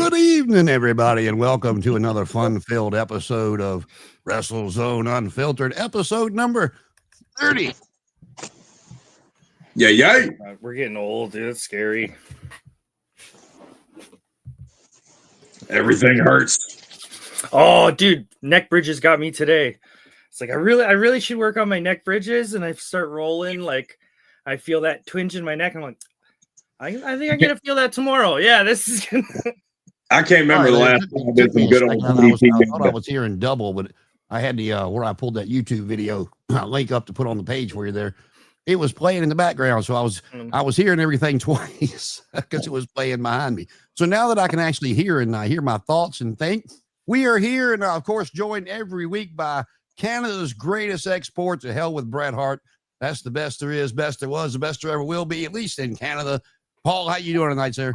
Good evening, everybody, and welcome to another fun-filled episode of WrestleZone Unfiltered, episode number 30. Yeah. We're getting old, dude. It's scary. Everything hurts. Oh, dude, neck bridges got me today. It's like I really should work on my neck bridges, and I start rolling. Like I feel that twinge in my neck. I'm like, I think I'm gonna feel that tomorrow. Yeah, this is gonna. I can't remember the last time I did some good old. I thought I was hearing double, but I had the where I pulled that YouTube video link up to put on the page for you there. It was playing in the background, so I was hearing everything twice because it was playing behind me. So now that I can actually hear and hear my thoughts and think, we are here and of course joined every week by Canada's greatest exports. To hell with Bret Hart. That's the best there is, best there was, the best there ever will be, at least in Canada. Paul, how you doing tonight, sir?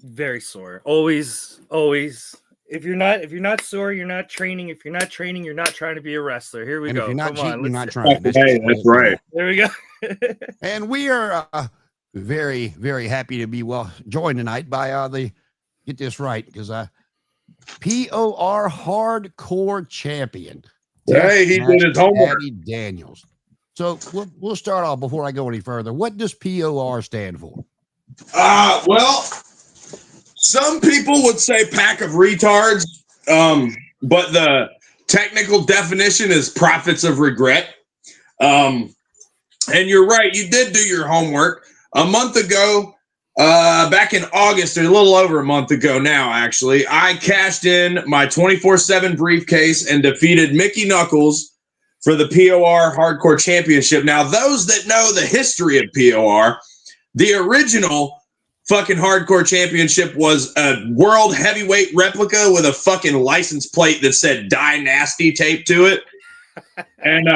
Very sore. Always. If you're not sore, you're not training. If you're not training, you're not trying to be a wrestler. Here we go. If you're not Come cheating, on, you're not trying. Hey, that's right. There we go. And we are very, very happy to be joined tonight by get this right, because P.O.R Hardcore Champion. Hey, he did his homework. Daddy Daniels. So we'll start off before I go any further. What does P.O.R stand for? Well, some people would say pack of retards, but the technical definition is prophets of regret. And you're right, you did do your homework. A month ago, back in August, or a little over a month ago now, actually, I cashed in my 24/7 briefcase and defeated Mickey Knuckles for the P.O.R Hardcore Championship. Now, those that know the history of P.O.R, the original fucking Hardcore Championship was a world heavyweight replica with a fucking license plate that said Die Nasty taped to it. And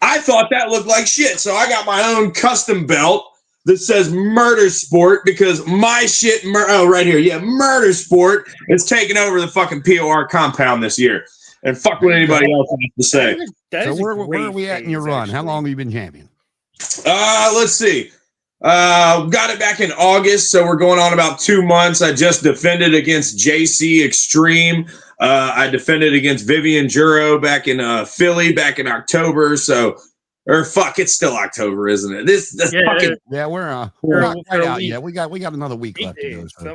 I thought that looked like shit. So I got my own custom belt that says Murder Sport because my shit, right here. Yeah, Murder Sport is taking over the fucking P.O.R compound this year. And fuck what anybody else has to say. So where are we at in your run? How long have you been champion? Let's see. Got it back in August, so we're going on about 2 months. I just defended against JC Extreme. I defended against Vivian Juro back in Philly back in October. It's still October, isn't it? We're not quite out yet. We got another week left to go. So.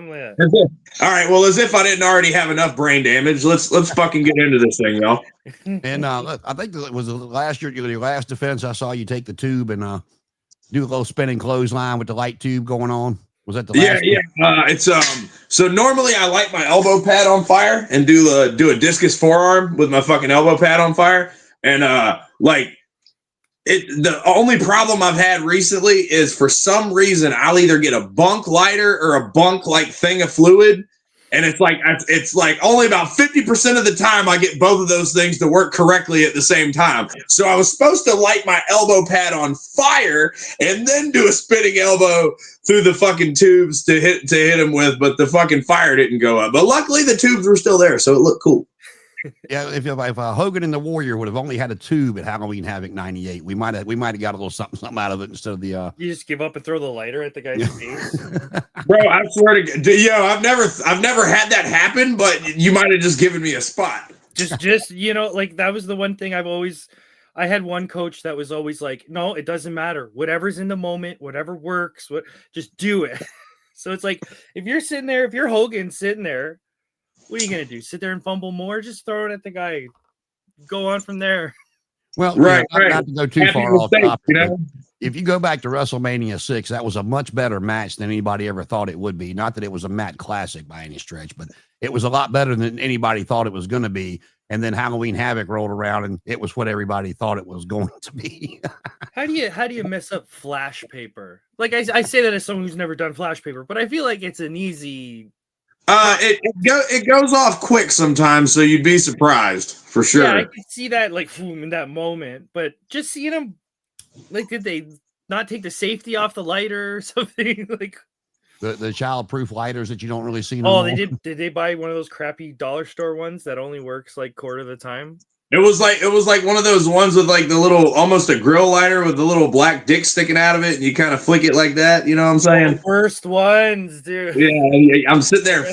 All right. Well, as if I didn't already have enough brain damage, let's fucking get into this thing, y'all. And I think it was last year, your last defense. I saw you take the tube and do a little spinning clothesline with the light tube going on. Was that the last? Yeah. It's so normally I light my elbow pad on fire and do a discus forearm with my fucking elbow pad on fire. And the only problem I've had recently is for some reason I'll either get a bunk lighter or a bunk like thing of fluid. And it's like only about 50% of the time I get both of those things to work correctly at the same time. So I was supposed to light my elbow pad on fire and then do a spinning elbow through the fucking tubes to hit him with, but the fucking fire didn't go up. But luckily the tubes were still there, so it looked cool. Yeah, if Hogan and the Warrior would have only had a tube at Halloween Havoc '98, we might have got a little something out of it instead of the. You just give up and throw the lighter at the guy's face, bro. I swear to God, I've never had that happen, but you might have just given me a spot. Just like that was the one thing I had one coach that was always like, no, it doesn't matter. Whatever's in the moment, whatever works, just do it. So it's like if you're Hogan sitting there. What are you going to do? Sit there and fumble more? Just throw it at the guy. Go on from there. Well, right. Not to go too far off topic, if you go back to WrestleMania 6, that was a much better match than anybody ever thought it would be. Not that it was a Matt Classic by any stretch, but it was a lot better than anybody thought it was going to be. And then Halloween Havoc rolled around, and it was what everybody thought it was going to be. How do you mess up flash paper? Like I say that as someone who's never done flash paper, but I feel like it's an easy. It goes off quick sometimes, so you'd be surprised for sure. Yeah, I could see that in that moment, but just seeing them, did they not take the safety off the lighter or something? The child-proof lighters that you don't really see. They did. Did they buy one of those crappy dollar store ones that only works quarter of the time? It was like one of those ones with the little, almost a grill lighter with the little black dick sticking out of it, and you kind of flick it like that. You know what I'm saying? The worst ones, dude. Yeah, I'm sitting there.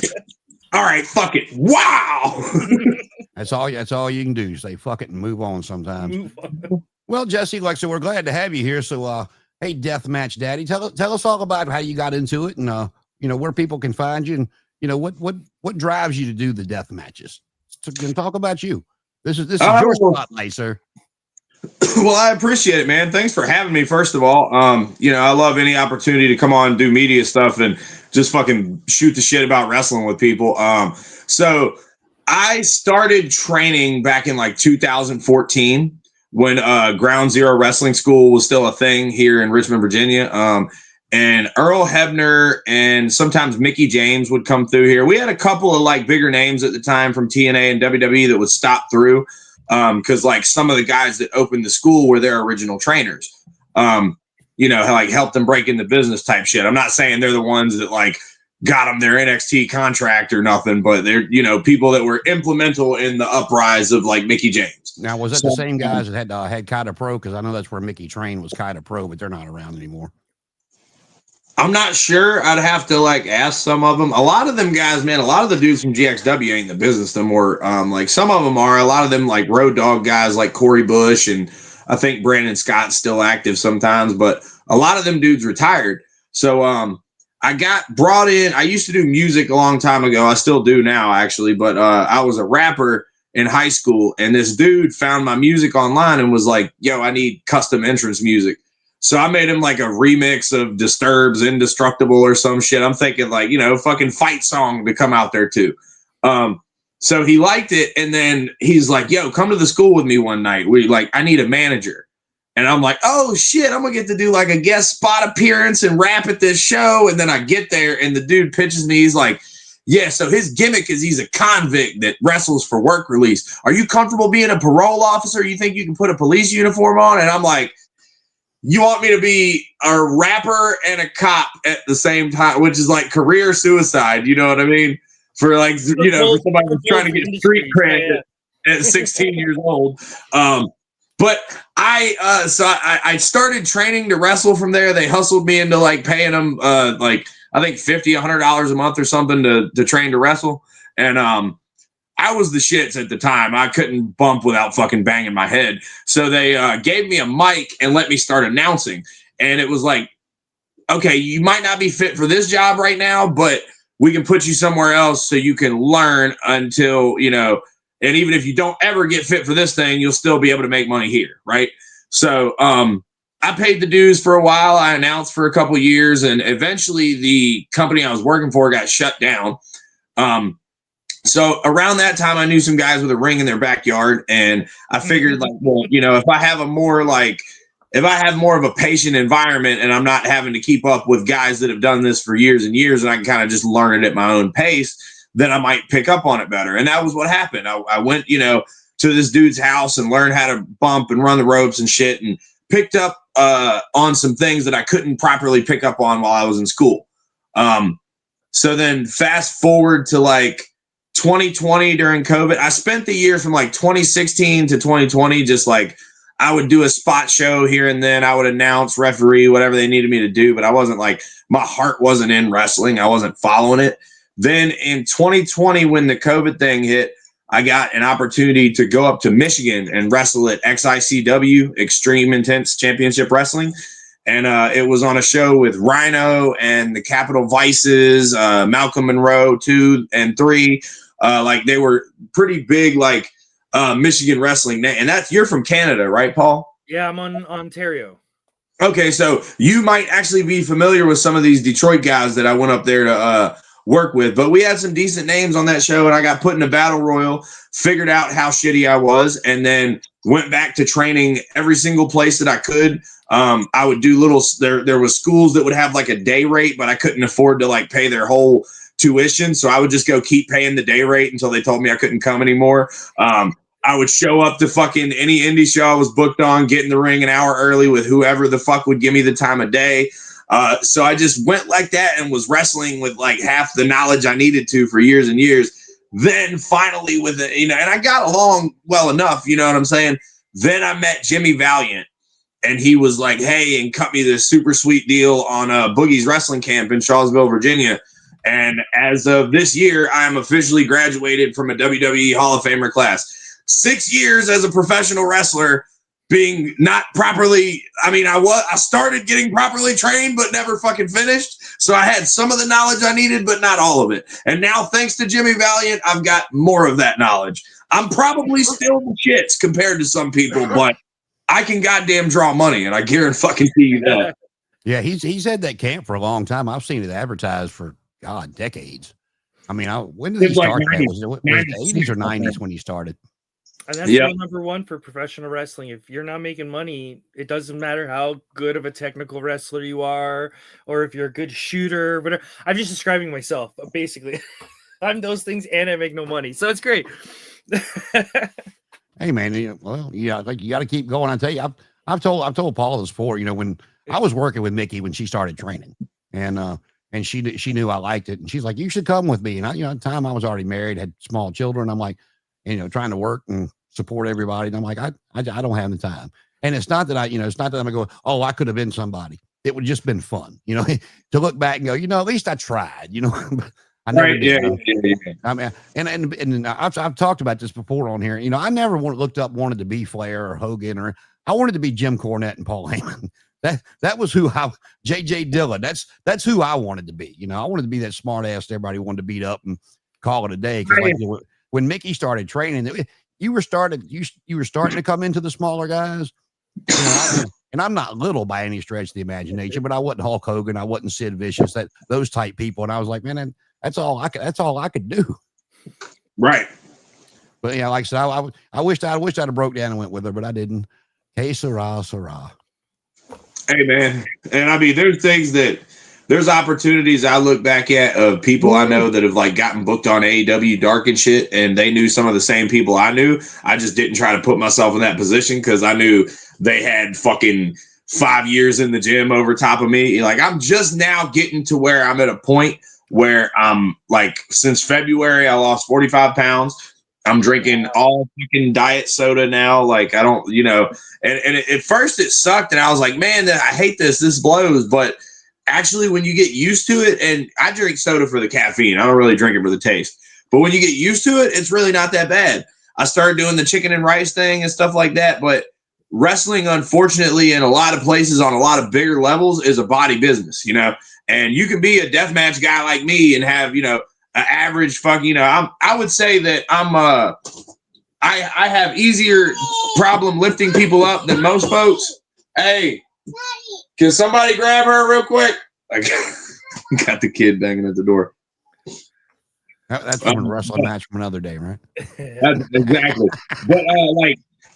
All right, fuck it. Wow. That's all you can do. Say fuck it and move on sometimes. Move on. Well, Jesse, like, so we're glad to have you here. So, hey, Deathmatch Daddy, tell us all about how you got into it and, where people can find you and, what drives you to do the death matches. So, talk about you. This is your spotlight, sir. Well, I appreciate it, man. Thanks for having me. First of all, I love any opportunity to come on and do media stuff and just fucking shoot the shit about wrestling with people. So I started training back in like 2014 when Ground Zero Wrestling School was still a thing here in Richmond, Virginia. And Earl Hebner and sometimes Mickey James would come through here. We had a couple of like bigger names at the time from TNA and WWE that would stop through. Because like some of the guys that opened the school were their original trainers, like helped them break into business type shit. I'm not saying they're the ones that like got them their NXT contract or nothing, but they're, people that were implemental in the uprise of like Mickey James. Now, was that the same guys that had Kaita Pro? Because I know that's where Mickey trained was Kaita Pro, but they're not around anymore. I'm not sure. I'd have to like ask some of them. A lot of them guys, man, a lot of the dudes from GXW ain't in the business no more. Like some of them are. A lot of them like Road Dogg guys like Corey Bush and I think Brandon Scott's still active sometimes, but a lot of them dudes retired. So I got brought in. I used to do music a long time ago. I still do now, actually, but I was a rapper in high school, and this dude found my music online and was like, yo, I need custom entrance music. So I made him like a remix of Disturbed's Indestructible or some shit. I'm thinking like, fucking fight song to come out there too. So he liked it. And then he's like, yo, come to the school with me one night. I need a manager. And I'm like, oh shit, I'm gonna get to do like a guest spot appearance and rap at this show. And then I get there and the dude pitches me. He's like, yeah, so his gimmick is he's a convict that wrestles for work release. Are you comfortable being a parole officer? You think you can put a police uniform on? And I'm like, you want me to be a rapper and a cop at the same time, which is like career suicide. You know what I mean? For like, for somebody who's trying to get street cred at 16 years old. But I started training to wrestle from there. They hustled me into like paying them I think $50, $100 a month or something to train to wrestle. And I was the shits at the time. I couldn't bump without fucking banging my head. So they gave me a mic and let me start announcing. And it was like, okay, you might not be fit for this job right now, but we can put you somewhere else so you can learn until, and even if you don't ever get fit for this thing, you'll still be able to make money here, right? So I paid the dues for a while. I announced for a couple of years, and eventually the company I was working for got shut down. So around that time, I knew some guys with a ring in their backyard, and I figured, like, well, if I have more of a patient environment and I'm not having to keep up with guys that have done this for years and years, and I can kind of just learn it at my own pace, then I might pick up on it better. And that was what happened. I went, to this dude's house and learned how to bump and run the ropes and shit, and picked up on some things that I couldn't properly pick up on while I was in school. So then fast forward to like 2020 during COVID, I spent the year from like 2016 to 2020, just like I would do a spot show here and then I would announce, referee, whatever they needed me to do. But I wasn't like, my heart wasn't in wrestling. I wasn't following it. Then in 2020, when the COVID thing hit, I got an opportunity to go up to Michigan and wrestle at XICW, Extreme Intense Championship Wrestling. And it was on a show with Rhino and the Capital Vices, Malcolm Monroe 2 and 3. Like they were pretty big, like Michigan wrestling. And you're from Canada, right, Paul? Yeah, I'm on Ontario. Okay, so you might actually be familiar with some of these Detroit guys that I went up there to work with. But we had some decent names on that show, and I got put in a battle royal, figured out how shitty I was, and then went back to training every single place that I could. I would do there was schools that would have like a day rate, but I couldn't afford to like pay their whole tuition. So I would just go keep paying the day rate until they told me I couldn't come anymore. I would show up to fucking any indie show I was booked on, get in the ring an hour early with whoever the fuck would give me the time of day. So I just went like that and was wrestling with like half the knowledge I needed to for years and years. Then finally with it, and I got along well enough, you know what I'm saying? Then I met Jimmy Valiant, and he was like, hey, and cut me this super sweet deal on Boogie's wrestling camp in Charlottesville, Virginia. And as of this year, I am officially graduated from a WWE Hall of Famer class. 6 years as a professional wrestler, being not properly. I mean, I started getting properly trained, but never fucking finished. So I had some of the knowledge I needed, but not all of it. And now, thanks to Jimmy Valiant, I've got more of that knowledge. I'm probably still the shits compared to some people, but I can goddamn draw money, and I guarantee you that. Yeah, he's had that camp for a long time. I've seen it advertised for decades. I mean, when did he start? That? Was it the 80s or 90s when he started? And that's rule number one for professional wrestling. If you're not making money, it doesn't matter how good of a technical wrestler you are, or if you're a good shooter, whatever. I'm just describing myself, but basically, I'm those things and I make no money, so it's great. Hey man, like you got to keep going. I tell you, I've told Paul this before. When I was working with Mickey when she started training, and she knew I liked it, and she's like, "You should come with me." And at the time I was already married, had small children. I'm like, trying to work and support everybody, and I'm like, I don't have the time. And it's not that it's not that I'm going, oh, I could have been somebody. It would just been fun, to look back and go, at least I tried, I never did. Yeah. I mean, and I've talked about this before on here. I never wanted to be Flair or Hogan, or I wanted to be Jim Cornette and Paul Heyman. That was who JJ Dillon. That's who I wanted to be. I wanted to be that smart ass that everybody wanted to beat up and call it a day. Because when Mickey started training, you were starting to come into the smaller guys. And I'm not little by any stretch of the imagination, but I wasn't Hulk Hogan, I wasn't Sid Vicious, those type people. And I was like, man, that's all I could do. Right. But like I said, I wished I'd have broke down and went with her, but I didn't. Hey, Sarah. Hey man. And I mean, there's opportunities I look back at of people I know that have gotten booked on AEW Dark and shit, and they knew some of the same people I knew. I just didn't try to put myself in that position because I knew they had fucking 5 years in the gym over top of me. I'm just now getting to where I'm at a point where I'm since February, I lost 45 pounds. I'm drinking all fucking diet soda now. I don't, and at first it sucked. And I was like, man, I hate this. This blows. But actually, when you get used to it, and I drink soda for the caffeine, I don't really drink it for the taste. But when you get used to it, it's really not that bad. I started doing the chicken and rice thing and stuff like that. But wrestling, unfortunately, in a lot of places on a lot of bigger levels is a body business, and you can be a deathmatch guy like me and have, an average fucking, I would say that I have easier problem lifting people up than most folks. Hey, can somebody grab her real quick? I got the kid banging at the door. That's from a wrestling match from another day, right? Exactly. But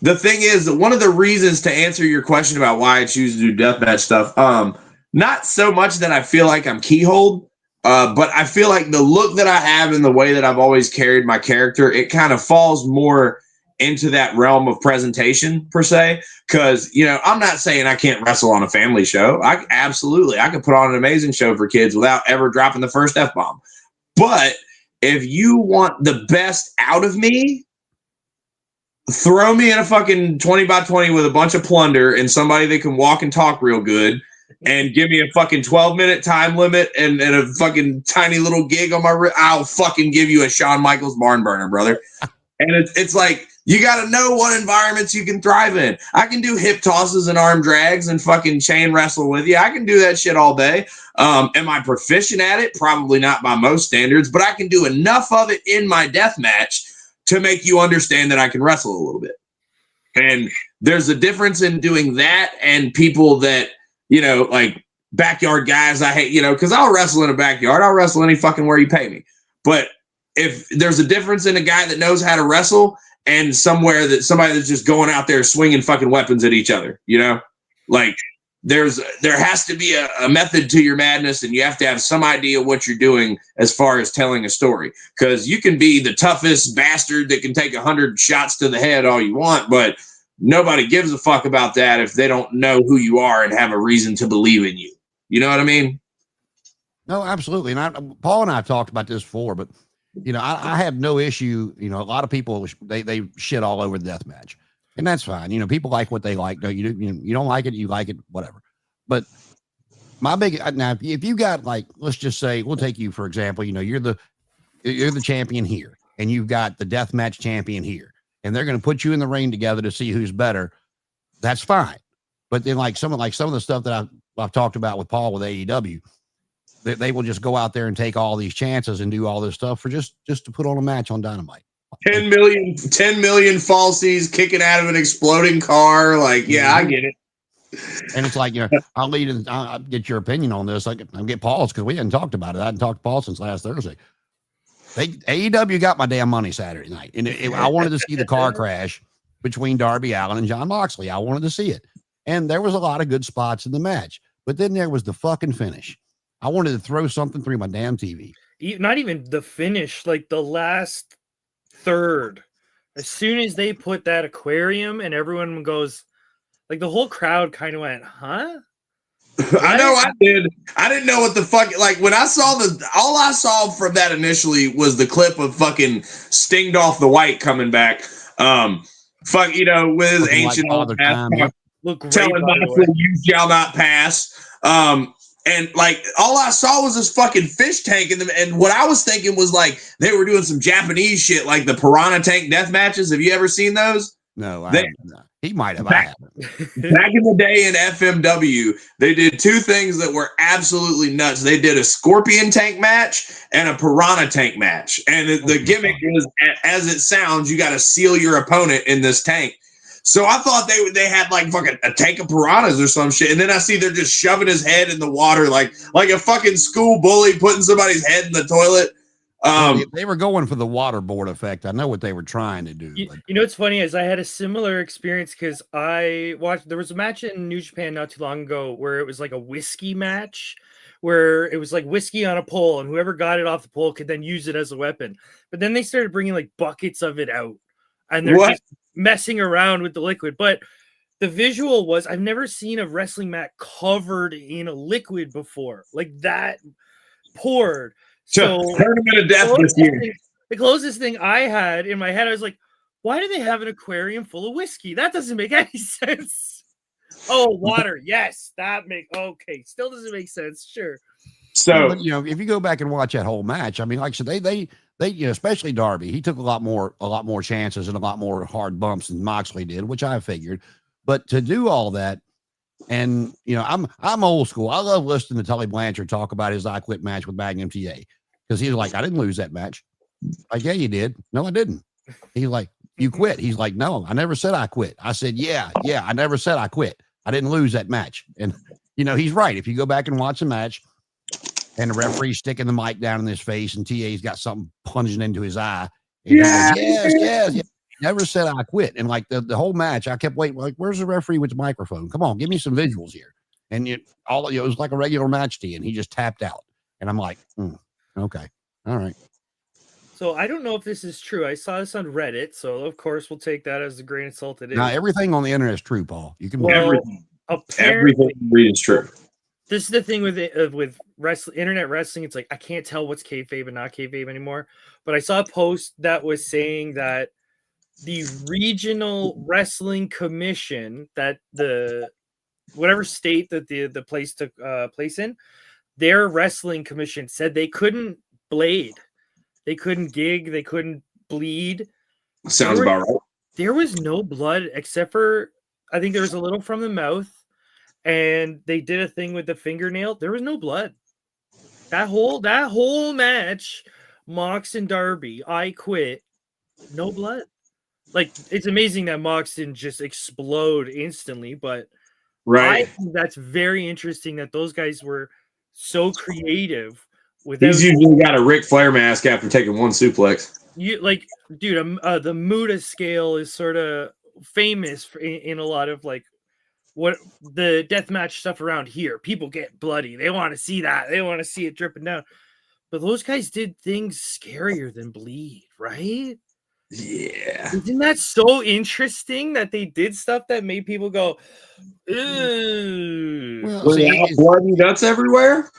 the thing is, one of the reasons to answer your question about why I choose to do deathmatch stuff, not so much that I feel like I'm keyholed, but I feel like the look that I have and the way that I've always carried my character, it kind of falls more into that realm of presentation per se. Because, I'm not saying I can't wrestle on a family show. I could put on an amazing show for kids without ever dropping the first F-bomb. But if you want the best out of me, throw me in a fucking 20 by 20 with a bunch of plunder and somebody that can walk and talk real good, and give me a fucking 12-minute time limit and a fucking tiny little gig on my I'll fucking give you a Shawn Michaels barn burner, brother. And it's you got to know what environments you can thrive in. I can do hip tosses and arm drags and fucking chain wrestle with you. I can do that shit all day. Am I proficient at it? Probably not by most standards, but I can do enough of it in my death match to make you understand that I can wrestle a little bit. And there's a difference in doing that and people that, backyard guys I hate, because I'll wrestle in a backyard. I'll wrestle any fucking where you pay me. But if there's a difference in a guy that knows how to wrestle and somebody that's just going out there swinging fucking weapons at each other, there has to be a method to your madness, and you have to have some idea what you're doing as far as telling a story. Because you can be the toughest bastard that can take 100 shots to the head all you want, but nobody gives a fuck about that if they don't know who you are and have a reason to believe in you. You know what I mean? No, absolutely. And Paul and I have talked about this before, but I have no issue. A lot of people they shit all over the death match, and that's fine. People like what they like. You don't like it, you like it, whatever. But my big now, if you got like, let's just say, we'll take you for example. You know, you're the champion here, and you've got the deathmatch champion here, and they're going to put you in the ring together to see who's better. That's fine. But then, like some of the stuff that I've talked about with Paul with AEW, they will just go out there and take all these chances and do all this stuff for just to put on a match on Dynamite. 10 million falsies kicking out of an exploding car. Like, yeah, I get it. And it's like, you know, I'll get your opinion on this. I'll get Paul's because we hadn't talked about it. I hadn't talked to Paul since last Thursday. AEW got my damn money Saturday night. And I wanted to see the car crash between Darby Allin and Jon Moxley. I wanted to see it. And there was a lot of good spots in the match. But then there was the fucking finish. I wanted to throw something through my damn TV. Not even the finish, like the last third. As soon as they put that aquarium and everyone goes, like the whole crowd kind of went, huh? I know I did. I didn't know what the fuck. Like when I saw all I saw from that initially was the clip of fucking Stinged Off the White coming back. Fuck, you know, with his ancient old time. Look great, telling Moxley, you shall not pass. And like all I saw was this fucking fish tank, and what I was thinking was like they were doing some Japanese shit, like the piranha tank death matches. Have you ever seen those? No, he might have. Back in the day in FMW, they did two things that were absolutely nuts. They did a scorpion tank match and a piranha tank match. And the gimmick is, as it sounds, you got to seal your opponent in this tank. So I thought they had like fucking a tank of piranhas or some shit. And then I see they're just shoving his head in the water like a fucking school bully putting somebody's head in the toilet. They were going for the waterboard effect. I know what they were trying to do. You know what's funny is I had a similar experience because I watched. There was a match in New Japan not too long ago where it was like a whiskey match, where it was like whiskey on a pole, and whoever got it off the pole could then use it as a weapon. But then they started bringing like buckets of it out, and they're just messing around with the liquid. But the visual was, I've never seen a wrestling mat covered in a liquid before, like that poured. So tournament of death this year. The closest thing I had in my head, I was like, why do they have an aquarium full of whiskey? That doesn't make any sense. Oh, water. Yes, okay. Still doesn't make sense. Sure. So, but, you know, if you go back and watch that whole match, I mean, like I said, they you know, especially Darby, he took a lot more chances and a lot more hard bumps than Moxley did, which I figured. But to do all that, and you know, I'm old school. I love listening to Tully Blanchard talk about his I Quit match with Magnum TA. Because he was like, I didn't lose that match. Like, yeah, you did. No, I didn't. He's like, you quit. He's like, no, I never said I quit. I said, yeah, I never said I quit. I didn't lose that match. And, you know, he's right. If you go back and watch the match and the referee's sticking the mic down in his face and TA's got something plunging into his eye. And yeah. He goes, yes. Never said I quit. And like the whole match, I kept waiting. Like, where's the referee with the microphone? Come on, give me some visuals here. And it was like a regular match to you, and he just tapped out. And I'm like, okay. All right. So I don't know if this is true. I saw this on Reddit, so of course we'll take that as a grain of salt. It is. Now everything on the internet is true, Paul. You can everything is true. This is the thing with internet wrestling. It's like I can't tell what's kayfabe and not kayfabe anymore. But I saw a post that was saying that the regional wrestling commission, that whatever state that the place took place in, their wrestling commission said they couldn't blade, they couldn't gig, they couldn't bleed. Sounds about right. There was no blood except for, I think there was a little from the mouth, and they did a thing with the fingernail. There was no blood. That whole match, Mox and Darby, I Quit, no blood. Like, it's amazing that Mox didn't just explode instantly, but right. I think that's very interesting that those guys were so creative. He's usually got a Ric Flair mask after taking one suplex. The Muda scale is sort of famous in a lot of like what the deathmatch stuff around here. People get bloody. They want to see that. They want to see it dripping down. But those guys did things scarier than bleed, right? Yeah. Isn't that so interesting that they did stuff that made people go, ew? Well, bloody nuts everywhere?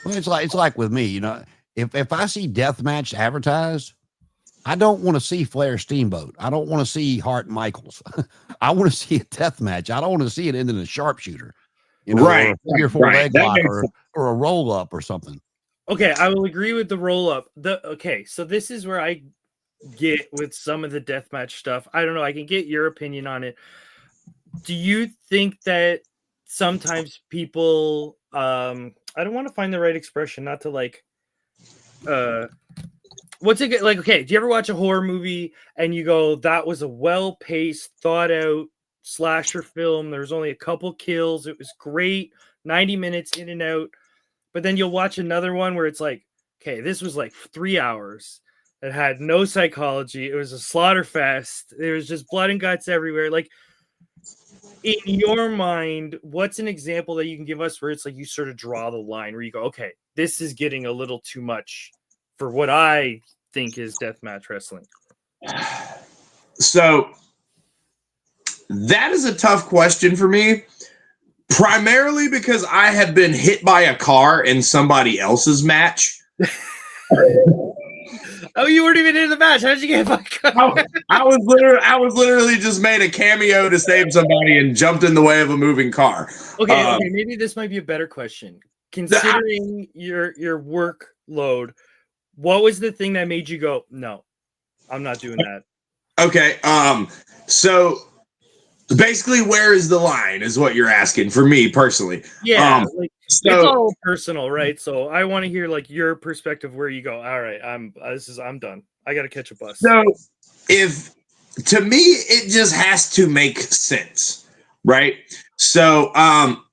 Well, it's like with me, you know, if I see Deathmatch advertised, I don't want to see Flair Steamboat. I don't want to see Hart Michaels. I want to see a death match. I don't want to see it ending in a sharpshooter. you know, Right, or a 3 or 4 right. leg That lock, makes sense. or a roll up or something. Okay, I will agree with the roll up. Okay, so this is where I get with some of the deathmatch stuff. I don't know. I can get your opinion on it. Do you think that sometimes people, I don't want to find the right expression, not to like, what's it like? Okay, do you ever watch a horror movie and you go, that was a well paced, thought out slasher film? There was only a couple kills. It was great, 90 minutes in and out. But then you'll watch another one where it's like, okay, this was like 3 hours. It had no psychology. It was a slaughter fest. There was just blood and guts everywhere. Like, in your mind, what's an example that you can give us where it's like you sort of draw the line where you go, okay, this is getting a little too much for what I think is deathmatch wrestling? So that is a tough question for me, primarily because I have been hit by a car in somebody else's match. Oh, you weren't even in the match. How did you get my car? I was literally just made a cameo to save somebody and jumped in the way of a moving car. Okay, maybe this might be a better question. Considering your workload, what was the thing that made you go, no, I'm not doing that? Okay, so basically, where is the line is what you're asking for me personally. Yeah, like, so it's all personal, right? So I want to hear like your perspective where you go, all right, I'm done. I got to catch a bus. So if to me it just has to make sense, right? So I'll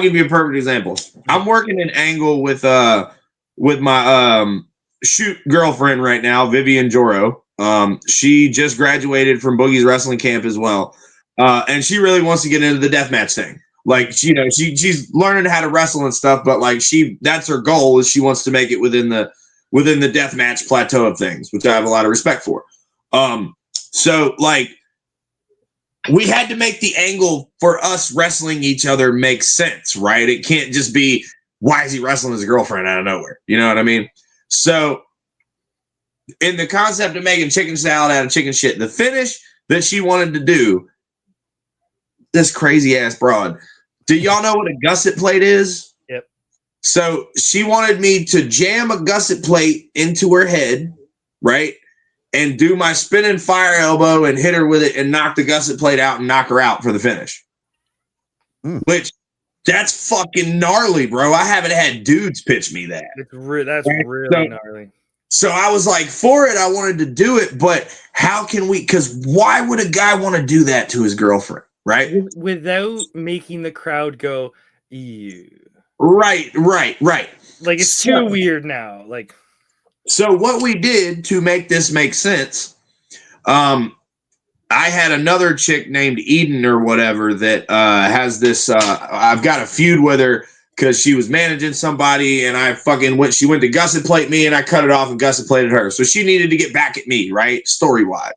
give you a perfect example. I'm working an angle with my shoot girlfriend right now, Vivian Joro. She just graduated from Boogie's wrestling camp as well. And she really wants to get into the deathmatch thing. Like, you know, she's learning how to wrestle and stuff, but like that's her goal, is she wants to make it within the deathmatch plateau of things, which I have a lot of respect for. So like we had to make the angle for us wrestling each other make sense, right? It can't just be, why is he wrestling his girlfriend out of nowhere? You know what I mean? So in the concept of making chicken salad out of chicken shit, the finish that she wanted to do, this crazy ass broad. Do y'all know what a gusset plate is? Yep. So she wanted me to jam a gusset plate into her head, right? And do my spinning fire elbow and hit her with it and knock the gusset plate out and knock her out for the finish. Which, that's fucking gnarly, bro. I haven't had dudes pitch me that. That's really gnarly. So I was like, for it, I wanted to do it, but how can we? Because why would a guy want to do that to his girlfriend, right? Without making the crowd go, ew. Right. Like, it's too weird now. Like, so what we did to make this make sense, I had another chick named Eden or whatever that has this. I've got a feud with her because she was managing somebody, and she went to gusset plate me, and I cut it off and gusset plated her. So she needed to get back at me, right? Story wise.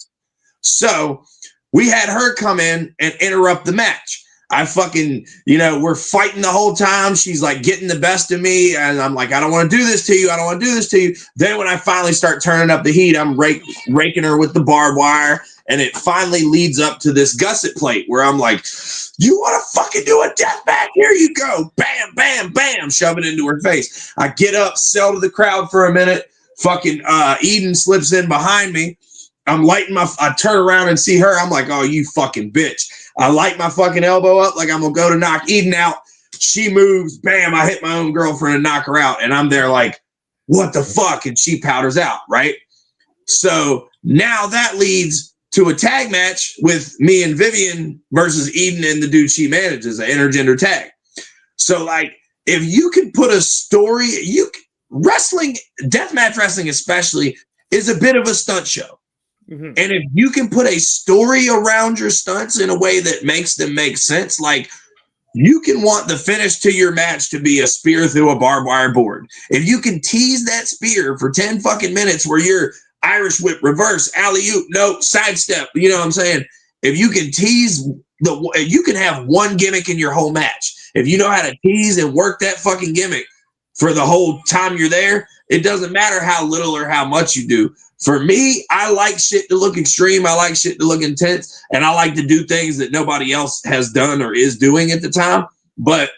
So we had her come in and interrupt the match. I fucking, we're fighting the whole time. She's like getting the best of me. And I'm like, I don't want to do this to you. I don't want to do this to you. Then when I finally start turning up the heat, I'm raking her with the barbed wire. And it finally leads up to this gusset plate where I'm like, you want to fucking do a death match? Here you go. Bam, bam, bam. Shove it into her face. I get up, sell to the crowd for a minute. Fucking Eden slips in behind me. I turn around and see her. I'm like, oh, you fucking bitch. I light my fucking elbow up like I'm going to go to knock Eden out. She moves. Bam. I hit my own girlfriend and knock her out. And I'm there like, what the fuck? And she powders out, right? So now that leads to a tag match with me and Vivian versus Eden and the dude she manages, an intergender tag. So like, if you can put a story, deathmatch wrestling especially, is a bit of a stunt show. Mm-hmm. And if you can put a story around your stunts in a way that makes them make sense, like you can want the finish to your match to be a spear through a barbed wire board. If you can tease that spear for 10 fucking minutes where you're Irish whip, reverse, alley-oop, no, sidestep, you know what I'm saying? If you can tease you can have one gimmick in your whole match. If you know how to tease and work that fucking gimmick for the whole time you're there, it doesn't matter how little or how much you do. For me, I like shit to look extreme. I like shit to look intense. And I like to do things that nobody else has done or is doing at the time. But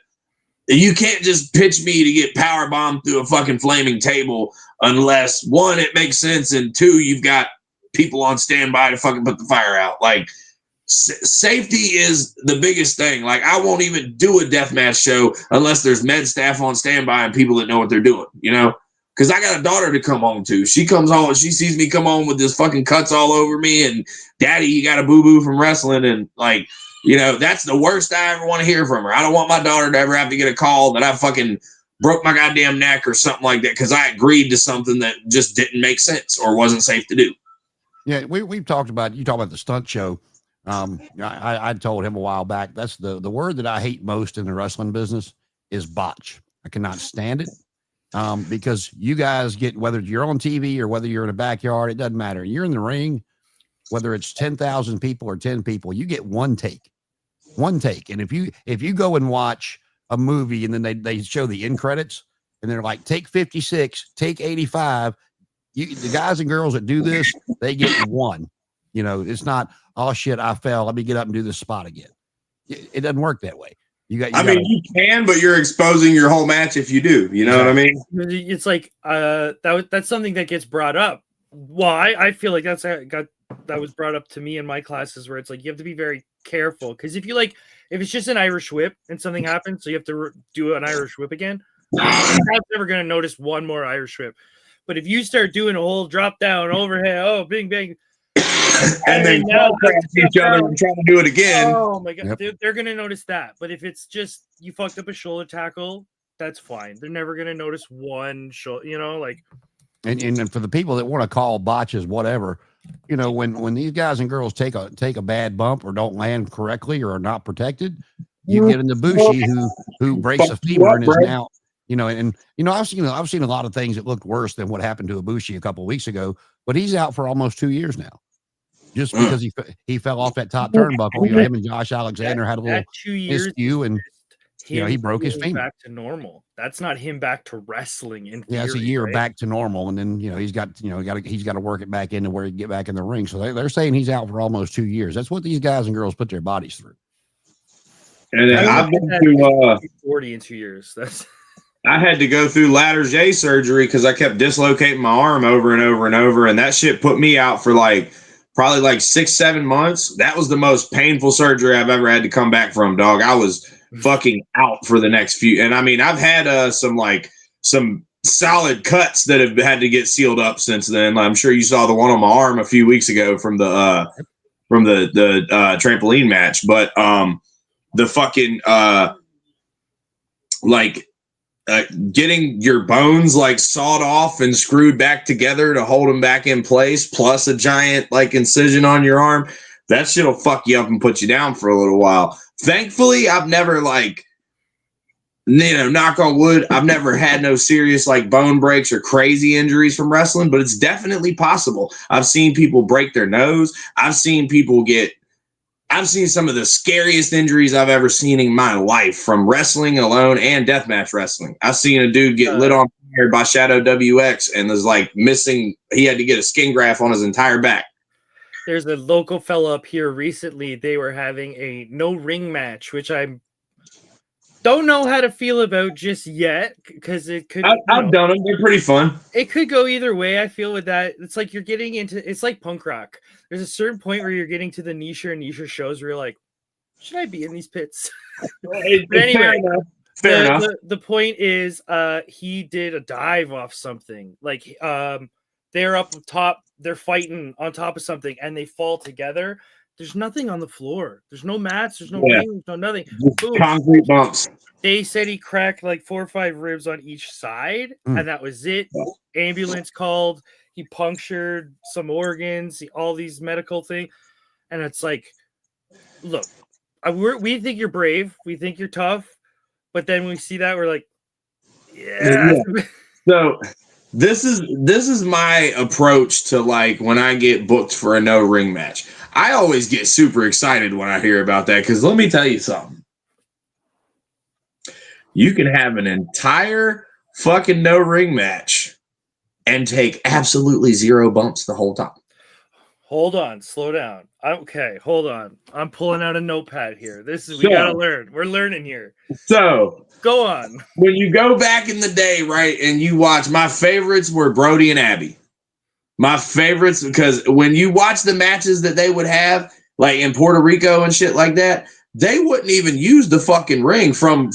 you can't just pitch me to get power bombed through a fucking flaming table unless, one, it makes sense, and two, you've got people on standby to fucking put the fire out. Like, safety is the biggest thing. Like, I won't even do a deathmatch show unless there's med staff on standby and people that know what they're doing, you know? Because I got a daughter to come home to. She comes home, she sees me come home with this fucking cuts all over me, and daddy, you got a boo-boo from wrestling, and like, you know, that's the worst I ever want to hear from her. I don't want my daughter to ever have to get a call that I fucking broke my goddamn neck or something like that because I agreed to something that just didn't make sense or wasn't safe to do. Yeah, we've talked about, you talk about the stunt show. I told him a while back, that's the word that I hate most in the wrestling business is botch. I cannot stand it. Because you guys get, whether you're on TV or whether you're in a backyard, it doesn't matter. You're in the ring, whether it's 10,000 people or 10 people, you get one take. And if you go and watch a movie and then they show the end credits and they're like, take 56, take 85, the guys and girls that do this, they get one. You know, it's not, oh shit, I fell, let me get up and do this spot again. It doesn't work that way. You mean, you can, but you're exposing your whole match if you do. You know what I mean? It's like that's something that gets brought up. Well, I feel like that was brought up to me in my classes where it's like you have to be very careful because if it's just an Irish whip and something happens, so you have to do an Irish whip again, I'm never going to notice one more Irish whip. But if you start doing a whole drop down overhead, oh, bing bang. And then now each other and trying to do it again. Oh my god, they're gonna notice that. But if it's just you fucked up a shoulder tackle, that's fine. They're never gonna notice one shoulder, you know, like. And for the people that want to call botches, whatever, you know, when these guys and girls take a bad bump or don't land correctly or are not protected, you get into Bushi who breaks a femur and is now, you know, and you know, I've seen a lot of things that looked worse than what happened to Ibushi a couple of weeks ago, but he's out for almost 2 years now. Just because he fell off that top turnbuckle, you know, him and Josh Alexander had a little 2 years miscue, and you know he broke his femur. Back to normal. That's not him back to wrestling. In theory, it's a year back to normal, and then you know he's got to work it back into where he can get back in the ring. So they're saying he's out for almost 2 years. That's what these guys and girls put their bodies through. And I've been to 40 in 2 years. I had to go through ladder J surgery because I kept dislocating my arm over and over and over, and that shit put me out for probably 6-7 months. That was the most painful surgery I've ever had to come back from, dog. I was fucking out for the next few. And I mean, I've had some solid cuts that have had to get sealed up since then. I'm sure you saw the one on my arm a few weeks ago from the trampoline match. But the fucking getting your bones sawed off and screwed back together to hold them back in place, plus a giant incision on your arm, that shit'll fuck you up and put you down for a little while. Thankfully, I've never knock on wood, I've never had no serious bone breaks or crazy injuries from wrestling, but it's definitely possible. I've seen people break their nose. I've seen some of the scariest injuries I've ever seen in my life from wrestling alone and deathmatch wrestling. I've seen a dude get lit on fire by Shadow WX and was missing. He had to get a skin graft on his entire back. There's a local fella up here recently. They were having a no ring match, which I don't know how to feel about just yet because it could. I've done them. They're pretty fun. It could go either way. I feel with that. It's like you're getting into. It's like punk rock. There's a certain point where you're getting to the niche shows where you're like, should I be in these pits? But anyway, fair enough. The point is, he did a dive off something. They're up top. They're fighting on top of something, and they fall together. There's nothing on the floor. There's no mats. There's no rings. No nothing. Boom. Concrete bumps. They said he cracked 4 or 5 ribs on each side, and that was it. Ambulance called. He punctured some organs. All these medical things, and it's look, we think you're brave. We think you're tough, but then when we see that, we're like, yeah. So this is my approach to when I get booked for a no ring match. I always get super excited when I hear about that because let me tell you something. You can have an entire fucking no ring match and take absolutely zero bumps the whole time. Hold on, slow down. Okay, hold on. I'm pulling out a notepad here. We gotta learn. We're learning here. So go on. When you go back in the day, right, and you watch, my favorites were Brody and Abby. My favorites, because when you watch the matches that they would have, like in Puerto Rico and shit like that, they wouldn't even use the fucking ring from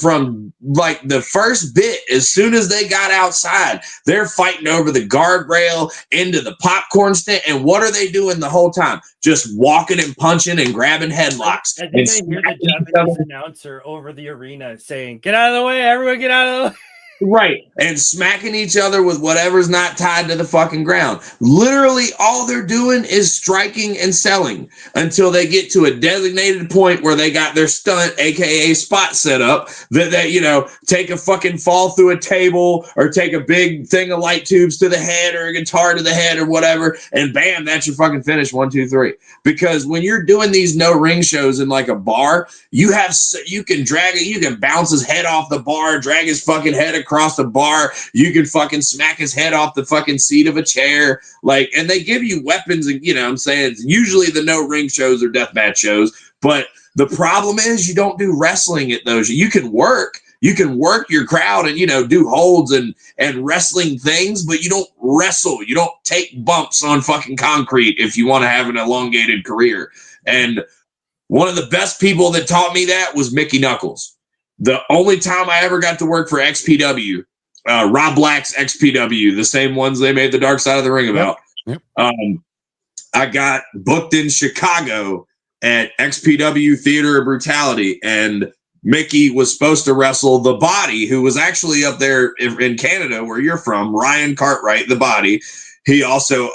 like the first bit. As soon as they got outside, they're fighting over the guardrail into the popcorn stand. And what are they doing the whole time? Just walking and punching and grabbing headlocks. And then they hear the Japanese announcer over the arena saying, "Get out of the way, everyone, get out of the way." Right. And smacking each other with whatever's not tied to the fucking ground. Literally all they're doing is striking and selling until they get to a designated point where they got their stunt, aka spot set up, that they, you know, take a fucking fall through a table or take a big thing of light tubes to the head or a guitar to the head or whatever, and bam, that's your fucking finish. 1, 2, 3. Because when you're doing these no ring shows in like a bar, you can drag it, you can bounce his head off the bar, drag his fucking head across the bar, you can fucking smack his head off the fucking seat of a chair, like, and they give you weapons, and you know what I'm saying, usually the no ring shows or deathmatch shows, but the problem is you don't do wrestling at those. You can work your crowd and, you know, do holds and wrestling things, but you don't wrestle. You don't take bumps on fucking concrete if you want to have an elongated career. And one of the best people that taught me that was Mickey Knuckles. The only time I ever got to work for XPW, Rob Black's XPW, the same ones they made the Dark Side of the Ring about. Yep. I got booked in Chicago at XPW Theater of Brutality, and Mickey was supposed to wrestle The Body, who was actually up there in Canada, where you're from, Ryan Cartwright, The Body. He also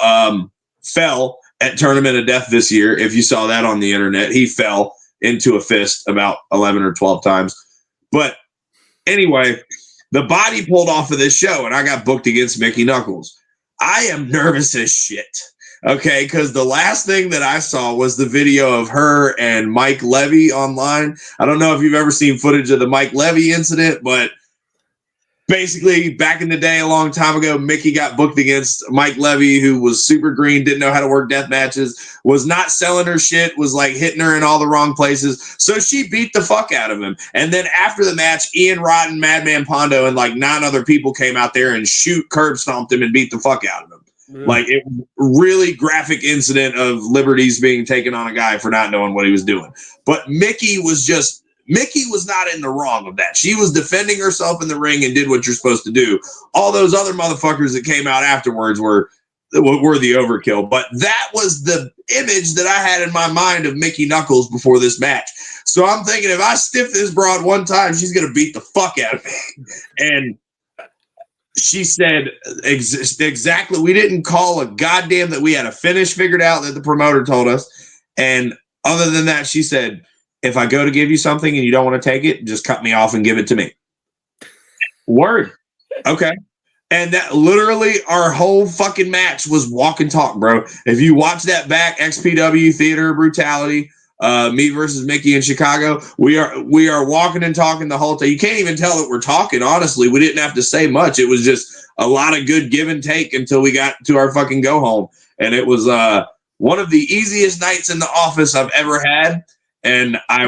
fell at Tournament of Death this year. If you saw that on the internet, he fell into a fist about 11 or 12 times. But anyway, The Body pulled off of this show, and I got booked against Mickey Knuckles. I am nervous as shit. Okay, because the last thing that I saw was the video of her and Mike Levy online. I don't know if you've ever seen footage of the Mike Levy incident, but basically back in the day, a long time ago, Mickey got booked against Mike Levy, who was super green, didn't know how to work death matches, was not selling her shit, was like hitting her in all the wrong places. So she beat the fuck out of him. And then after the match, Ian Rotten, Madman Pondo, and like 9 other people came out there and curb stomped him and beat the fuck out of him. Like, it was a really graphic incident of liberties being taken on a guy for not knowing what he was doing. But Mickey was not in the wrong of that. She was defending herself in the ring and did what you're supposed to do. All those other motherfuckers that came out afterwards were the overkill. But that was the image that I had in my mind of Mickey Knuckles before this match. So I'm thinking, if I stiff this broad one time, she's going to beat the fuck out of me. And she said exactly, we didn't call a goddamn that we had a finish figured out that the promoter told us. And other than that, she said, if I go to give you something and you don't want to take it, just cut me off and give it to me. Word. Okay. And that literally our whole fucking match was walk and talk, bro. If you watch that back, XPW Theater of Brutality, me versus Mickey in Chicago, we are walking and talking the whole time. You can't even tell that we're talking, honestly. We didn't have to say much. It was just a lot of good give and take until we got to our fucking go home. And it was one of the easiest nights in the office I've ever had. And I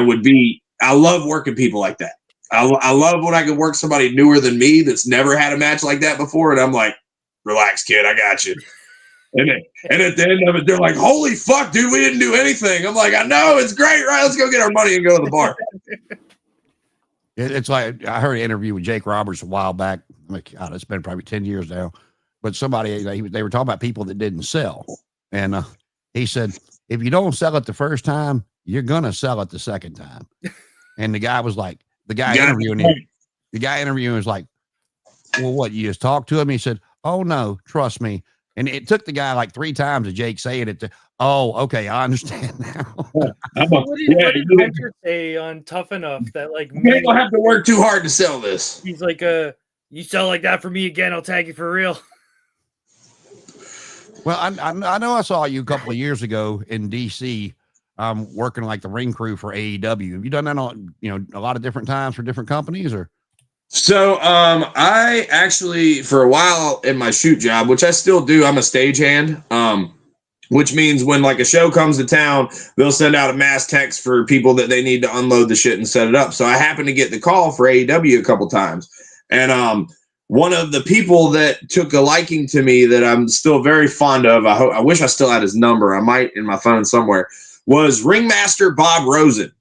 love working people like that. I love when I can work somebody newer than me that's never had a match like that before. And I'm like, relax, kid, I got you. And at the end of it, they're like, holy fuck, dude, we didn't do anything. I'm like, I know, it's great, right? Let's go get our money and go to the bar. It's like, I heard an interview with Jake Roberts a while back. Like, God, it's been probably 10 years now. But somebody, they were talking about people that didn't sell. And he said, if you don't sell it the first time, you're going to sell it the second time. And the guy was like, the guy interviewing was like, well, what, you just talked to him? He said, oh, no, trust me. And it took the guy like 3 times of Jake saying it to, oh, okay, I understand now. What did Hunter say on Tough Enough that like you don't have to work too hard to sell this? He's like, you sell like that for me again, I'll tag you for real. Well, I know I saw you a couple of years ago in DC, working like the ring crew for AEW. Have you done that on, a lot of different times for different companies, or? So I actually, for a while in my shoot job, which I still do, I'm a stagehand. Which means when like a show comes to town, they'll send out a mass text for people that they need to unload the shit and set it up. So I happened to get the call for AEW a couple times. And one of the people that took a liking to me that I'm still very fond of, I wish I still had his number, I might in my phone somewhere, was Ringmaster Bob Rosen.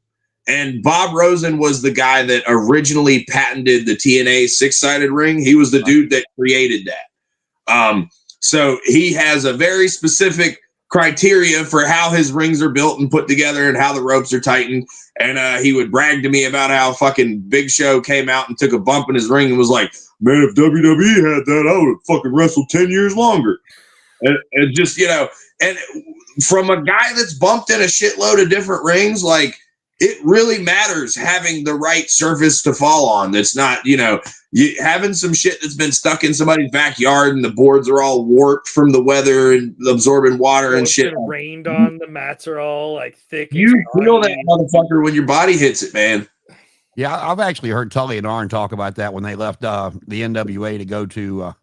And Bob Rosen was the guy that originally patented the TNA six-sided ring. He was the dude that created that. So he has a very specific criteria for how his rings are built and put together and how the ropes are tightened. And he would brag to me about how fucking Big Show came out and took a bump in his ring and was like, man, if WWE had that, I would have fucking wrestled 10 years longer. And just, and from a guy that's bumped in a shitload of different rings, like, it really matters having the right surface to fall on. That's not, having some shit that's been stuck in somebody's backyard and the boards are all warped from the weather and absorbing water and shit. Rained on, the mats are all like thick. You feel that motherfucker when your body hits it, man. Yeah, I've actually heard Tully and Arn talk about that when they left the NWA to go to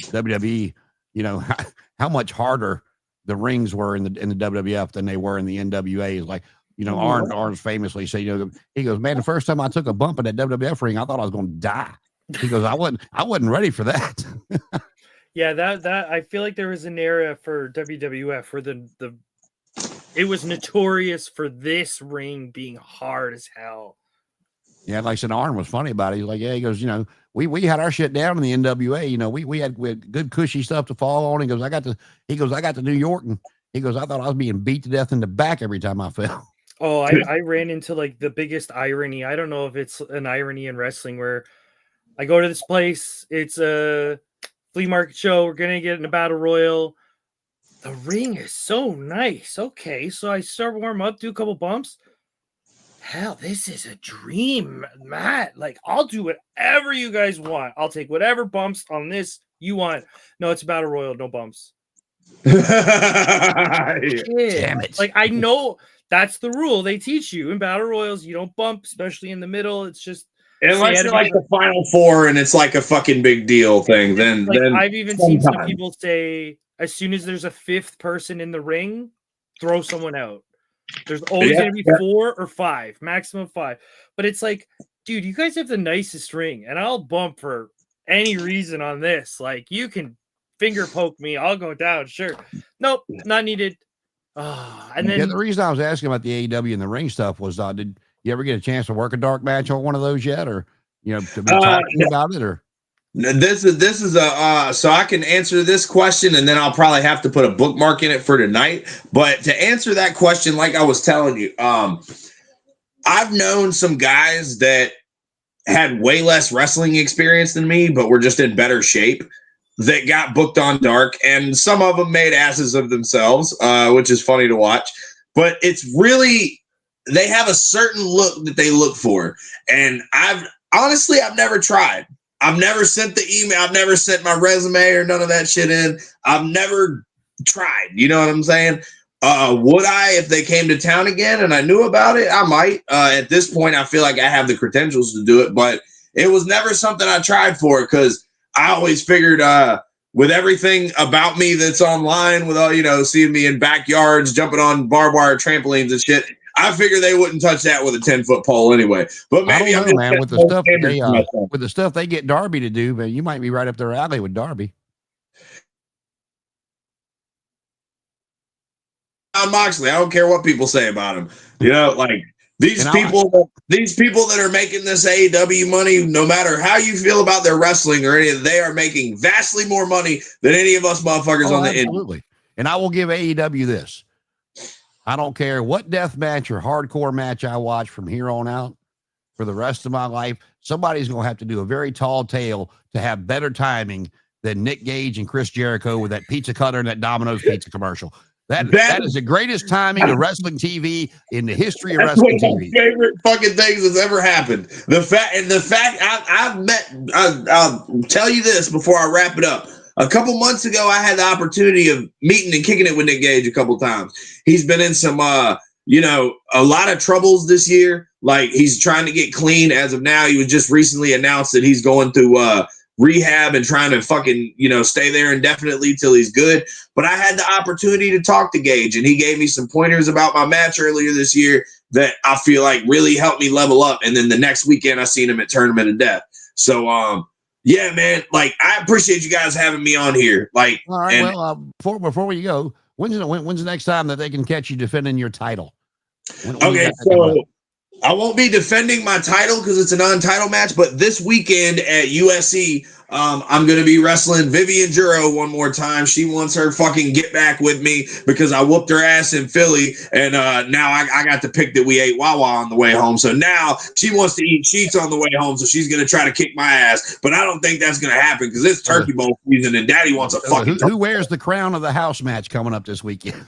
WWE. How much harder the rings were in the WWF than they were in the NWA. Is like, Arn's famously say, he goes, man, the first time I took a bump in that WWF ring, I thought I was going to die. He goes, I wasn't ready for that. Yeah, that I feel like there was an era for WWF where it was notorious for this ring being hard as hell. Yeah, like I said, Arn was funny about it. He's like, yeah, he goes, we had our shit down in the NWA. We had good cushy stuff to fall on. He goes, I got to New York, and he goes, I thought I was being beat to death in the back every time I fell. Oh, I ran into like the biggest irony. I don't know if it's an irony in wrestling where I go to this place. It's a flea market show. We're going to get in a battle royal. The ring is so nice. Okay. So I start warm up, do a couple bumps. Hell, this is a dream, Matt. Like, I'll do whatever you guys want. I'll take whatever bumps on this you want. No, it's a battle royal. No bumps. Damn it. Like, I know that's the rule they teach you in battle royals. You don't bump, especially in the middle. It's just unless you're like the final four and it's like a fucking big deal thing. Then I've even seen some people say as soon as there's a fifth person in the ring, throw someone out. There's always going to be 4 or 5, maximum 5. But it's like, dude, you guys have the nicest ring, and I'll bump for any reason on this. Like, you can finger poke me, I'll go down. Sure. Nope, not needed. And then the reason I was asking about the AEW and the ring stuff was, did you ever get a chance to work a dark match on one of those yet, or to be talking about it, or? This is so I can answer this question, and then I'll probably have to put a bookmark in it for tonight. But to answer that question, like I was telling you, I've known some guys that had way less wrestling experience than me, but were just in better shape, that got booked on dark, and some of them made asses of themselves, which is funny to watch. But it's really, they have a certain look that they look for, and I've never tried. I've never sent the email. I've never sent my resume or none of that shit in. I've never tried. You know what I'm saying? Would I, if they came to town again and I knew about it? I might. At this point, I feel like I have the credentials to do it, but it was never something I tried for because I always figured with everything about me that's online, with all, seeing me in backyards, jumping on barbed wire trampolines and shit, I figure they wouldn't touch that with a 10-foot pole anyway. But maybe I don't know, man, with the stuff they get Darby to do, but you might be right up their alley with Darby. Moxley, I don't care what people say about him. Like these people that are making this AEW money, no matter how you feel about their wrestling or anything, they are making vastly more money than any of us motherfuckers on the end. Absolutely. And I will give AEW this. I don't care what death match or hardcore match I watch from here on out for the rest of my life. Somebody's going to have to do a very tall tale to have better timing than Nick Gage and Chris Jericho with that pizza cutter and that Domino's pizza commercial. That is the greatest timing of wrestling TV in the history of wrestling TV. Favorite fucking things that's ever happened. The fact I'll tell you this before I wrap it up. A couple months ago, I had the opportunity of meeting and kicking it with Nick Gage a couple times. He's been in some, a lot of troubles this year, Like, he's trying to get clean as of now. He was just recently announced that he's going through rehab and trying to fucking, stay there indefinitely till he's good. But I had the opportunity to talk to Gage, and he gave me some pointers about my match earlier this year that I feel like really helped me level up. And then the next weekend I seen him at Tournament of Death. So yeah, man, like, I appreciate you guys having me on here. Like, all right, before we go, when's the next time that they can catch you defending your title? Okay, so I won't be defending my title because it's a non-title match, but this weekend at USC, I'm going to be wrestling Vivian Juro one more time. She wants her fucking get back with me because I whooped her ass in Philly, and now I got to pick that we ate Wawa on the way home. So now she wants to eat sheets on the way home, so she's going to try to kick my ass. But I don't think that's going to happen because it's Turkey Bowl season, and Daddy wants a fucking who wears the crown of the house match coming up this weekend?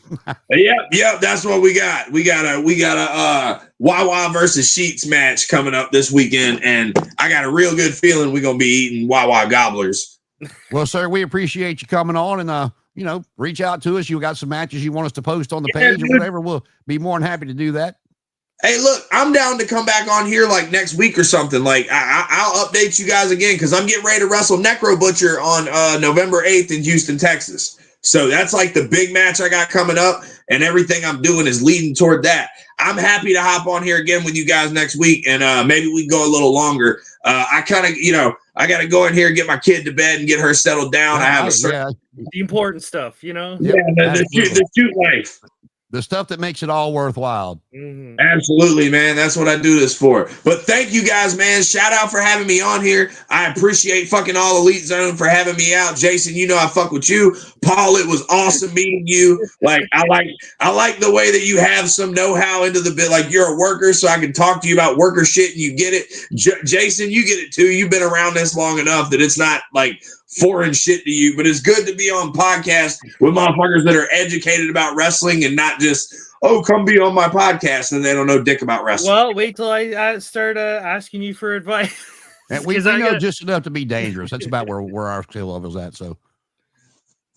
Yep, that's what we got. We got a Wawa versus Sheets match coming up this weekend, and I got a real good feeling we're gonna be eating Wawa gobblers. Well, sir, we appreciate you coming on, and reach out to us. You got some matches you want us to post on the page or whatever. We'll be more than happy to do that. Hey, look, I'm down to come back on here like next week or something. Like, I'll update you guys again because I'm getting ready to wrestle Necro Butcher on November 8th in Houston, Texas. So that's like the big match I got coming up, and everything I'm doing is leading toward that. I'm happy to hop on here again with you guys next week, and maybe we can go a little longer. I kind of, I got to go in here and get my kid to bed and get her settled down. I have the important stuff, the shoot life. The stuff that makes it all worthwhile. Mm-hmm. Absolutely, man. That's what I do this for. But thank you guys, man. Shout out for having me on here. I appreciate fucking all Elite Zone for having me out. Jason, I fuck with you. Paul, it was awesome meeting you. Like, I like the way that you have some know-how into the bit. Like, you're a worker, so I can talk to you about worker shit and you get it. Jason, you get it too. You've been around this long enough that it's not like foreign shit to you, but it's good to be on podcasts with motherfuckers that are educated about wrestling and not just, come be on my podcast and they don't know dick about wrestling. Well, wait till I start asking you for advice. And we know just enough to be dangerous. That's about where our skill level's at. So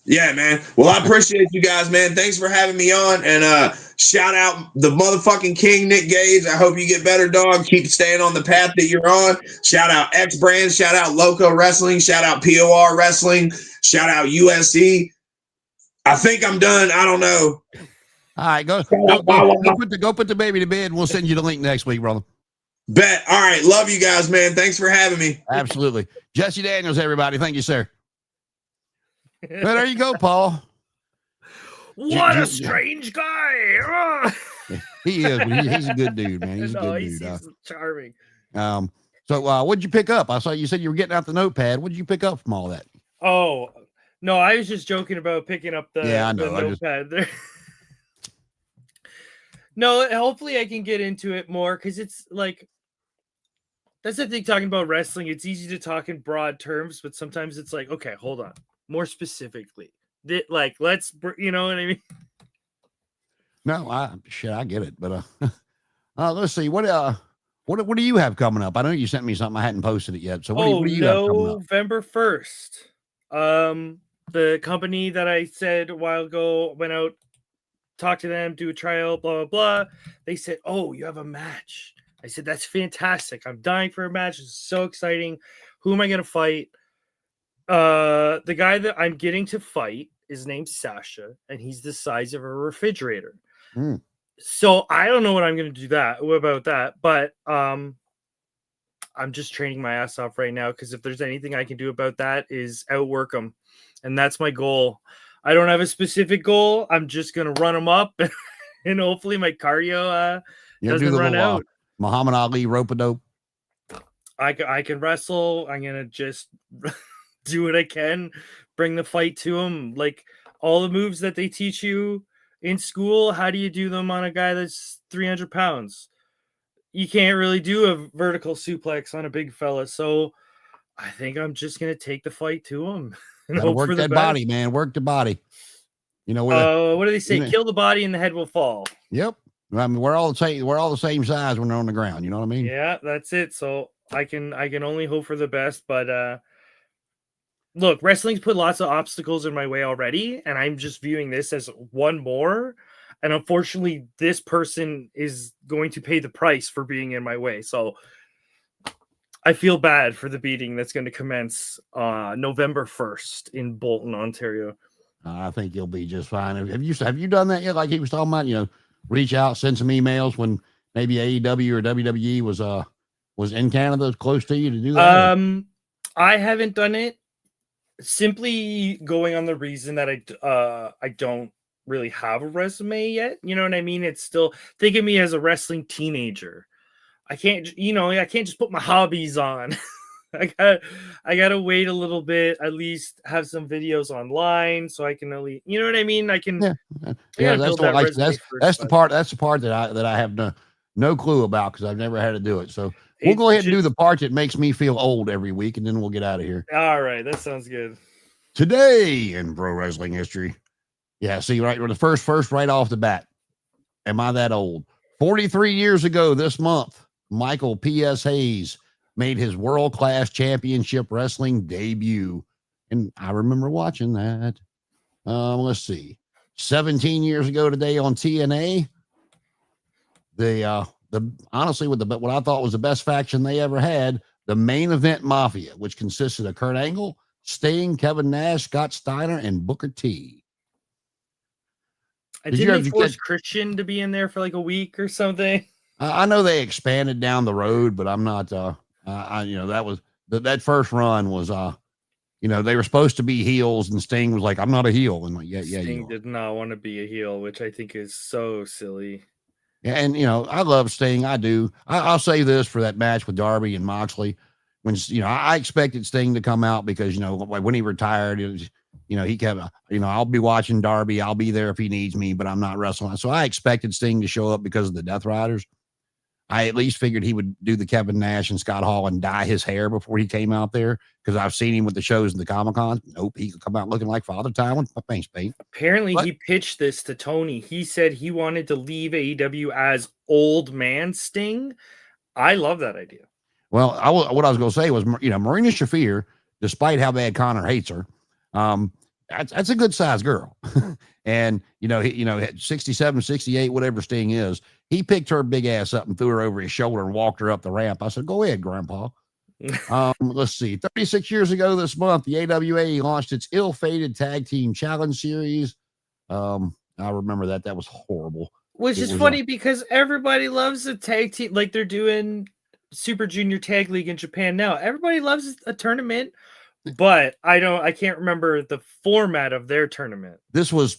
yeah, man. Well, I appreciate you guys, man. Thanks for having me on. And shout out the motherfucking king, Nick Gage. I hope you get better, dog. Keep staying on the path that you're on. Shout out X Brands. Shout out Loco Wrestling. Shout out P.O.R Wrestling. Shout out USC. I think I'm done. I don't know. All right, go put the baby to bed. We'll send you the link next week, brother. Bet. All right. Love you guys, man. Thanks for having me. Absolutely. Jesse Daniels, everybody. Thank you, sir. Well, there you go, Paul. What a strange guy. He is. He's a good dude, man. He's a good dude. He's charming. So what'd you pick up? I saw you said you were getting out the notepad. What'd you pick up from all that? Oh, no, I was just joking about picking up the notepad there. No, hopefully I can get into it more because it's like, that's the thing talking about wrestling. It's easy to talk in broad terms, but sometimes it's like, okay, hold on. More specifically, let's, you know what I mean? No, I get it, but let's see what do you have coming up? I know you sent me something. I hadn't posted it yet. So what do you have coming up? November 1st. The company that I said a while ago went out, talked to them, do a trial, blah blah blah. They said, "Oh, you have a match." I said, "That's fantastic. I'm dying for a match. It's so exciting. Who am I going to fight?" The guy that I'm getting to fight is named Sasha, and he's the size of a refrigerator. So I don't know what I'm going to do about that, but I'm just training my ass off right now because if there's anything I can do about that is outwork him, and that's my goal. I don't have a specific goal. I'm just going to run him up, and hopefully my cardio doesn't run out. Muhammad Ali rope-a-dope. I can wrestle. I'm going to just do what I can, bring the fight to him. Like all the moves that they teach you in school, how do you do them on a guy that's 300 pounds? You can't really do a vertical suplex on a big fella. So I think I'm just going to take the fight to him. And hope work for the that best. body, man. Work the body. You know, what do they say? Kill the body and the head will fall. Yep. I mean, we're all the same size when they're on the ground. You know what I mean? Yeah, that's it. So I can only hope for the best, but look, wrestling's put lots of obstacles in my way already, and I'm just viewing this as one more. And unfortunately, this person is going to pay the price for being in my way. So I feel bad for the beating that's going to commence November 1st in Bolton, Ontario. I think you'll be just fine. Have you done that yet? Like he was talking about, reach out, send some emails when maybe AEW or WWE was in Canada close to you to do that. I haven't done it, simply going on the reason that I don't really have a resume yet. You know what I mean? It's still, think of me as a wrestling teenager. I can't just put my hobbies on. I gotta wait a little bit, at least have some videos online so I can at least, you know what I mean? I can, yeah. That's the part that I have no clue about because I've never had to do it. So we'll go ahead and do the part that makes me feel old every week, and then we'll get out of here. All right, that sounds good. Today in pro wrestling history, see, right, we're the first right off the bat. Am I that old? 43 years ago this month, Michael P.S. Hayes made his world-class championship wrestling debut. And I remember watching that. Let's see. 17 years ago today on TNA, honestly, what I thought was the best faction they ever had, the Main Event Mafia, which consisted of Kurt Angle, Sting, Kevin Nash, Scott Steiner, and Booker T. Didn't they force Christian to be in there for like a week or something? I know they expanded down the road, but I'm not. That was that first run was. They were supposed to be heels, and Sting was like, "I'm not a heel," and like, Sting did not want to be a heel, which I think is so silly. Yeah, and I love Sting. I do. I'll say this for that match with Darby and Moxley, when I expected Sting to come out because when he retired, it was, he kept I'll be watching Darby. I'll be there if he needs me, but I'm not wrestling. So I expected Sting to show up because of the Death Riders. I at least figured he would do the Kevin Nash and Scott Hall and dye his hair before he came out there because I've seen him with the shows and the Comic-Con. Nope, he could come out looking like Father Time with my face paint. Apparently, he pitched this to Tony. He said he wanted to leave AEW as old man Sting. I love that idea. Well, what I was going to say was, Marina Shafir, despite how bad Connor hates her, that's a good sized girl. And, at 67, 68, whatever Sting is, he picked her big ass up and threw her over his shoulder and walked her up the ramp. I said, go ahead, Grandpa. Let's see. 36 years ago this month, the AWA launched its ill-fated tag team challenge series. I remember that. That was horrible. Which is funny because everybody loves a tag team. Like they're doing Super Junior Tag League in Japan now. Everybody loves a tournament. But I can't remember the format of their tournament. This was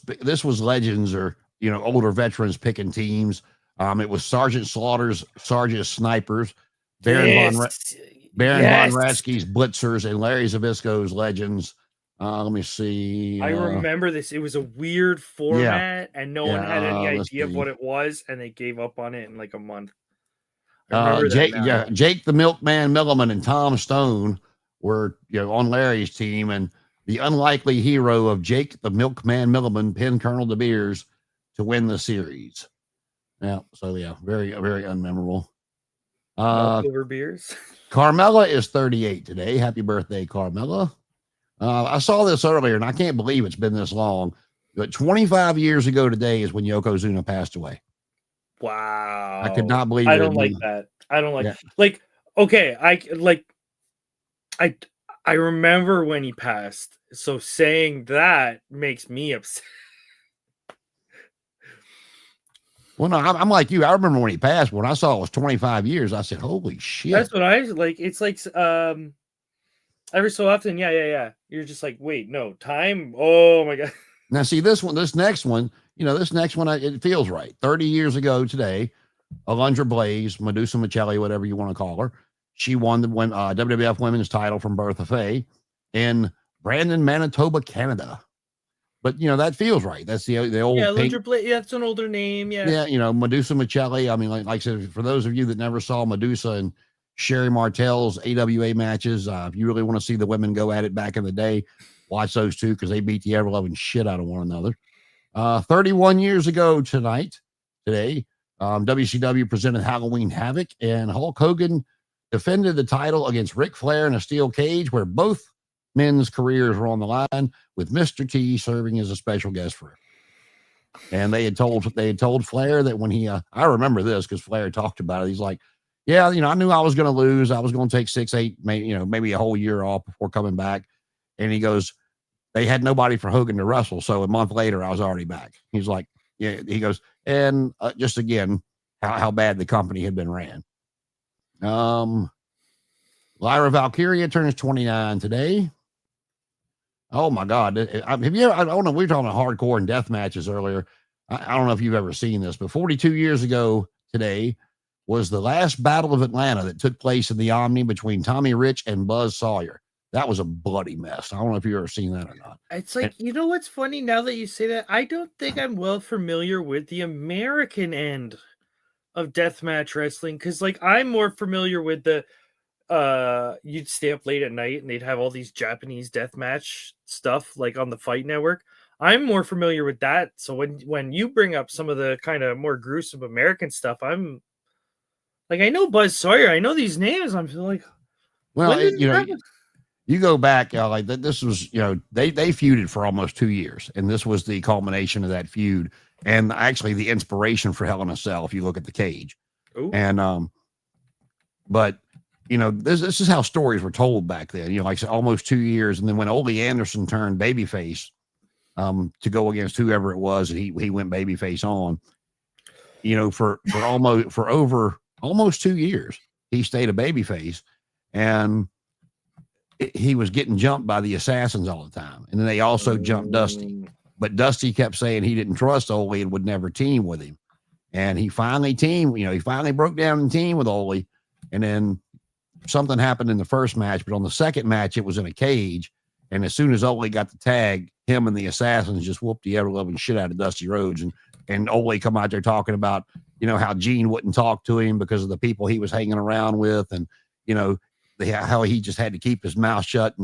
legends or, older veterans picking teams. It was Sergeant Slaughter's Sergeant Snipers, Baron Von Ratsky's Blitzers, and Larry Zbyszko's Legends. Let me see. I remember this. It was a weird format, and no one had any idea of what it was, and they gave up on it in like a month. Jake the Milkman Milliman and Tom Stone were on Larry's team, and the unlikely hero of Jake the Milkman Milliman pinned Colonel De Beers to win the series. Very, very unmemorable. Over beers. Carmella is 38 today. Happy birthday, Carmella. I saw this earlier, and I can't believe it's been this long. But 25 years ago today is when Yokozuna passed away. Wow. I could not believe it. I don't like that. I don't like okay, I remember when he passed. So saying that makes me upset. Well, no, I'm like you. I remember when he passed. When I saw it was 25 years, I said, "Holy shit!" That's what I like. It's like every so often, yeah. You're just like, wait, no, time. Oh my god. Now, see this next one. It feels right. 30 years ago today, Alundra Blaze, Medusa Michelli, whatever you want to call her, she won the WWF Women's title from Bertha Faye in Brandon, Manitoba, Canada. But that feels right. That's the old that's an older name. Yeah. Medusa Michelli. I mean, like I said, for those of you that never saw Medusa and Sherry Martell's AWA matches, if you really want to see the women go at it back in the day, watch those two because they beat the ever-loving shit out of one another. 31 years ago today, WCW presented Halloween Havoc, and Hulk Hogan defended the title against Ric Flair in a steel cage where both men's careers were on the line, with Mr. T serving as a special guest for him. And they had told Flair that when he, I remember this because Flair talked about it. He's like, yeah, I knew I was going to lose. I was going to take 6, 8, maybe a whole year off before coming back. And he goes, they had nobody for Hogan to wrestle. So a month later, I was already back. He's like, yeah, he goes, and just again, how bad the company had been ran. Lyra Valkyria turns 29 today. Oh my God. Have you ever, I don't know, we were talking about hardcore and death matches earlier. I don't know if you've ever seen this, but 42 years ago today was the last Battle of Atlanta that took place in the Omni between Tommy Rich and Buzz Sawyer. That was a bloody mess. I don't know if you've ever seen that or not. It's like, what's funny now that you say that? I don't think I'm well familiar with the American end of deathmatch wrestling because, like, I'm more familiar with the you'd stay up late at night and they'd have all these Japanese deathmatch stuff like on the Fight Network. I'm more familiar with that. So when you bring up some of the kind of more gruesome American stuff, I'm like, I know Buzz Sawyer, I know these names. I'm like, well, you go back like that. This was, they feuded for almost 2 years, and this was the culmination of that feud, and actually the inspiration for Hell in a Cell. If you look at the cage, Ooh. And but this is how stories were told back then. Like I said, almost 2 years, and then when Ole Anderson turned babyface, to go against whoever it was, and he went babyface on. For over almost 2 years, he stayed a babyface, and he was getting jumped by the Assassins all the time. And then they also jumped Dusty. But Dusty kept saying he didn't trust Ole and would never team with him. And he finally he finally broke down and teamed with Ole. And then something happened in the first match. But on the second match, it was in a cage. And as soon as Ole got the tag, him and the Assassins just whooped the ever-loving shit out of Dusty Rhodes. And Ole come out there talking about, how Gene wouldn't talk to him because of the people he was hanging around with. And, how he just had to keep his mouth shut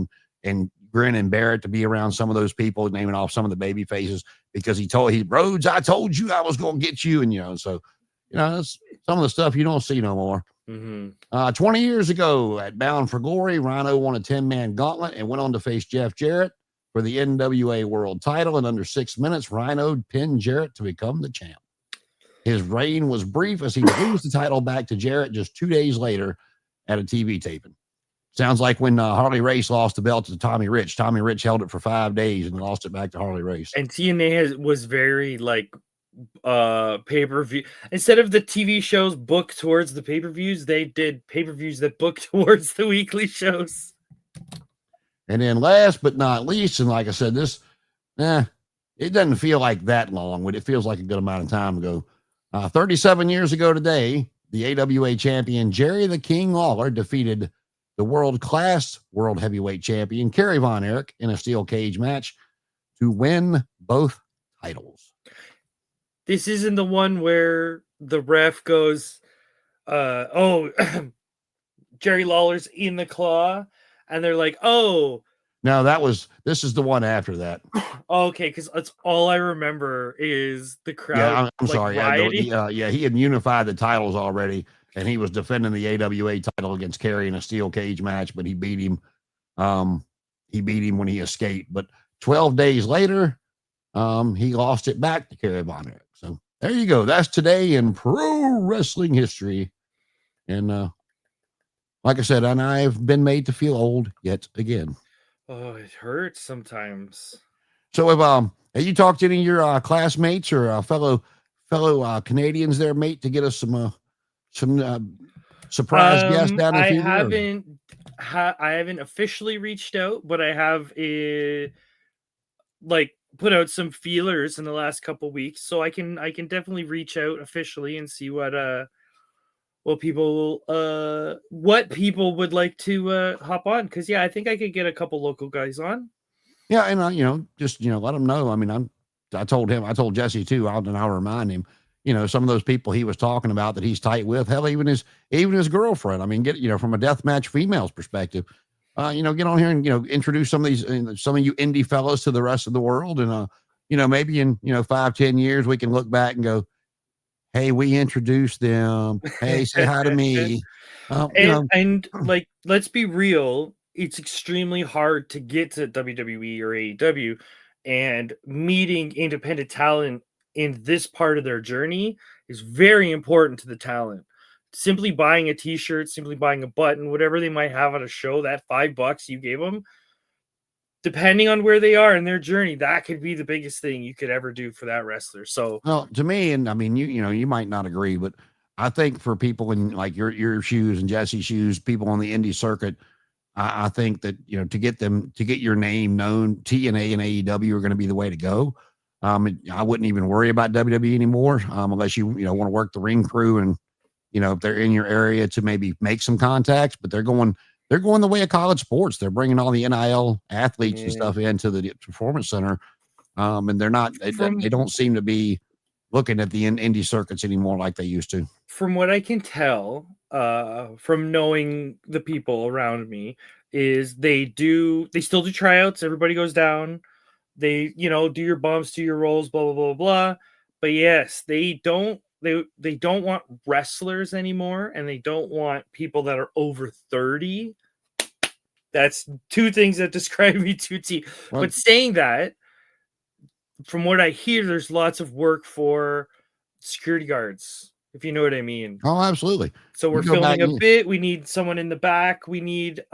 and grin and bear it to be around some of those people, naming off some of the baby faces because Rhodes, I told you I was going to get you. And, so, that's some of the stuff you don't see no more. Mm-hmm. 20 years ago at Bound for Glory, Rhino won a 10-man gauntlet and went on to face Jeff Jarrett for the NWA World Title. In under 6 minutes, Rhino pinned Jarrett to become the champ. His reign was brief as he lose the title back to Jarrett just 2 days later at a TV taping. Sounds like when Harley Race lost the belt to Tommy Rich. Tommy Rich held it for 5 days and lost it back to Harley Race. And TNA was very like pay-per-view. Instead of the TV shows booked towards the pay-per-views, they did pay-per-views that booked towards the weekly shows. And then last but not least, and like I said, this, it doesn't feel like that long, but it feels like a good amount of time ago. 37 years ago today, the AWA champion Jerry the King Lawler defeated the world-class world heavyweight champion Kerry Von Erich in a steel cage match to win both titles. This isn't the one where the ref goes, Jerry Lawler's in the claw, and they're like, oh. No, this is the one after that. Okay, because that's all I remember is the crowd. Yeah, I'm sorry. He had unified the titles already, and he was defending the AWA title against Kerry in a steel cage match, but he beat him. He beat him when he escaped. But 12 days later, he lost it back to Kerry Von Erich. So there you go. That's today in pro wrestling history. And like I said, and I've been made to feel old yet again. Oh, it hurts sometimes. So have you talked to any of your classmates or fellow Canadians there, mate, to get us some surprise guests down the future? I haven't officially reached out, but I have put out some feelers in the last couple weeks, so I can definitely reach out officially and see what people would like to hop on, because I think I could get a couple local guys on. Yeah, and just let him know. I mean, I told Jesse too. I'll remind him. Some of those people he was talking about that he's tight with. Hell, even his girlfriend. I mean, get from a deathmatch female's perspective. Get on here and introduce some of you indie fellows to the rest of the world, and maybe in 5-10 years we can look back and go, hey, we introduced them. Hey, say hi to me. And let's be real. It's extremely hard to get to WWE or AEW, and meeting independent talent in this part of their journey is very important to the talent. Simply buying a t-shirt, simply buying a button, whatever they might have at a show, that $5 you gave them, depending on where they are in their journey, that could be the biggest thing you could ever do for that wrestler. So, well, to me, and I mean, you know, you might not agree, but I think for people in like your shoes and Jesse's shoes, people on the indie circuit, I think that, you know, to get your name known, TNA and AEW are going to be the way to go. I wouldn't even worry about WWE anymore, unless you want to work the ring crew and, you know, if they're in your area to maybe make some contacts, but they're going the way of college sports. They're bringing all the NIL athletes and stuff into the performance center. And they don't seem to be looking at the indie circuits anymore like they used to. From what I can tell, from knowing the people around me, is they still do tryouts. Everybody goes down. They, do your bumps, do your rolls, blah, blah, blah, blah. But yes, they don't want wrestlers anymore, and they don't want people that are over 30. That's two things that describe me to T. Well, but saying that, from what I hear, there's lots of work for security guards, if you know what I mean. Oh, absolutely. So we're filming a bit. We need someone in the back. We need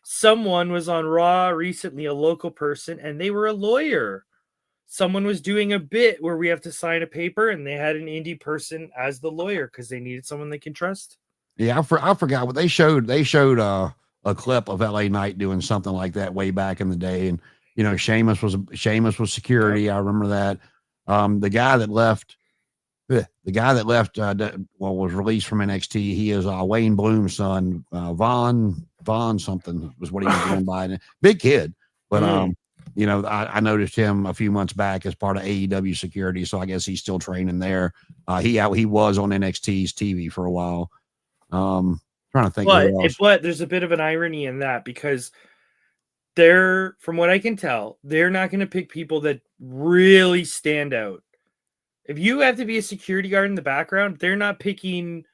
someone was on Raw recently, a local person, and they were a lawyer. Someone was doing a bit where we have to sign a paper, and they had an indie person as the lawyer because they needed someone they can trust. Yeah, I forgot what they showed. They showed a clip of LA Knight doing something like that way back in the day, and Sheamus was security. Yep. I remember that. The guy that left, was released from NXT. He is Wayne Bloom's son, Vaughn something was what he was going by. Big kid, but I noticed him a few months back as part of AEW security, so I guess he's still training there. He was on NXT's TV for a while. Trying to think. But there's a bit of an irony in that because from what I can tell, they're not going to pick people that really stand out. If you have to be a security guard in the background, they're not picking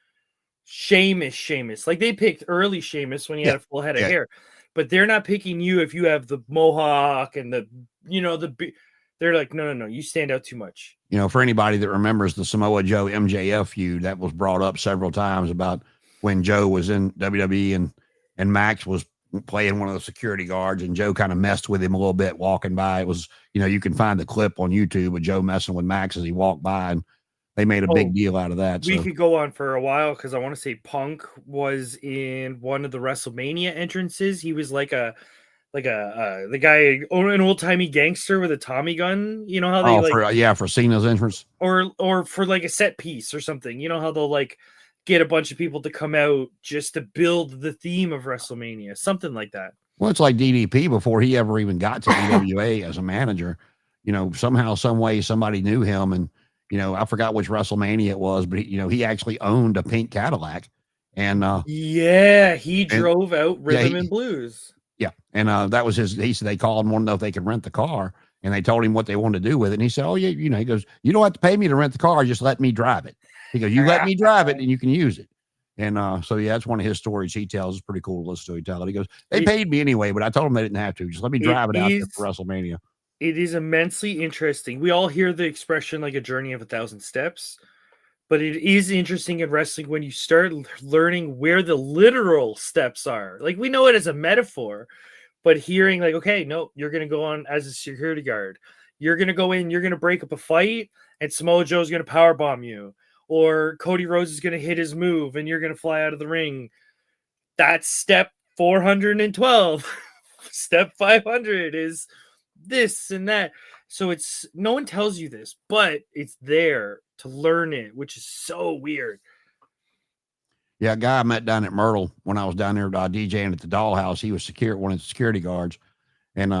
Sheamus. Like they picked early Sheamus when he had a full head of hair, but they're not picking you if you have the mohawk and they're like, no, you stand out too much. For anybody that remembers the Samoa Joe MJF feud, that was brought up several times about when Joe was in WWE and Max was playing one of the security guards, and Joe kind of messed with him a little bit walking by. It was, you can find the clip on YouTube of Joe messing with Max as he walked by, and they made a big deal out of that. We could go on for a while because I want to say Punk was in one of the WrestleMania entrances. He was like the guy, an old timey gangster with a Tommy gun. You know how they for Cena's entrance, or for like a set piece or something. You know how they'll like get a bunch of people to come out just to build the theme of WrestleMania, something like that. Well, it's like DDP before he ever even got to EWA as a manager. Somehow, some way, somebody knew him, and I forgot which WrestleMania it was, but he actually owned a pink Cadillac, and he drove out Rhythm and Blues. Yeah, and that was his. He said they called and wanted to know if they could rent the car, and they told him what they wanted to do with it. And he said, "Oh yeah, he goes, you don't have to pay me to rent the car, just let me drive it." He goes, "You let me drive it, and you can use it." And that's one of his stories he tells. It's pretty cool to listen to him tell it. He goes, "They paid me anyway, but I told them they didn't have to. Just let me drive it out there for WrestleMania." It is immensely interesting. We all hear the expression like a journey of 1,000 steps, but it is interesting in wrestling when you start learning where the literal steps are. Like we know it as a metaphor, but hearing like, okay, no, you're going to go on as a security guard. You're going to go in, you're going to break up a fight, and Samoa Joe's going to powerbomb you. Or Cody Rhodes is going to hit his move and you're going to fly out of the ring. That's step 412. Step 500 is this and that. So no one tells you this, but it's there to learn it, which is so weird. Yeah, a guy I met down at Myrtle when I was down there DJing at the Dollhouse. He was one of the security guards, and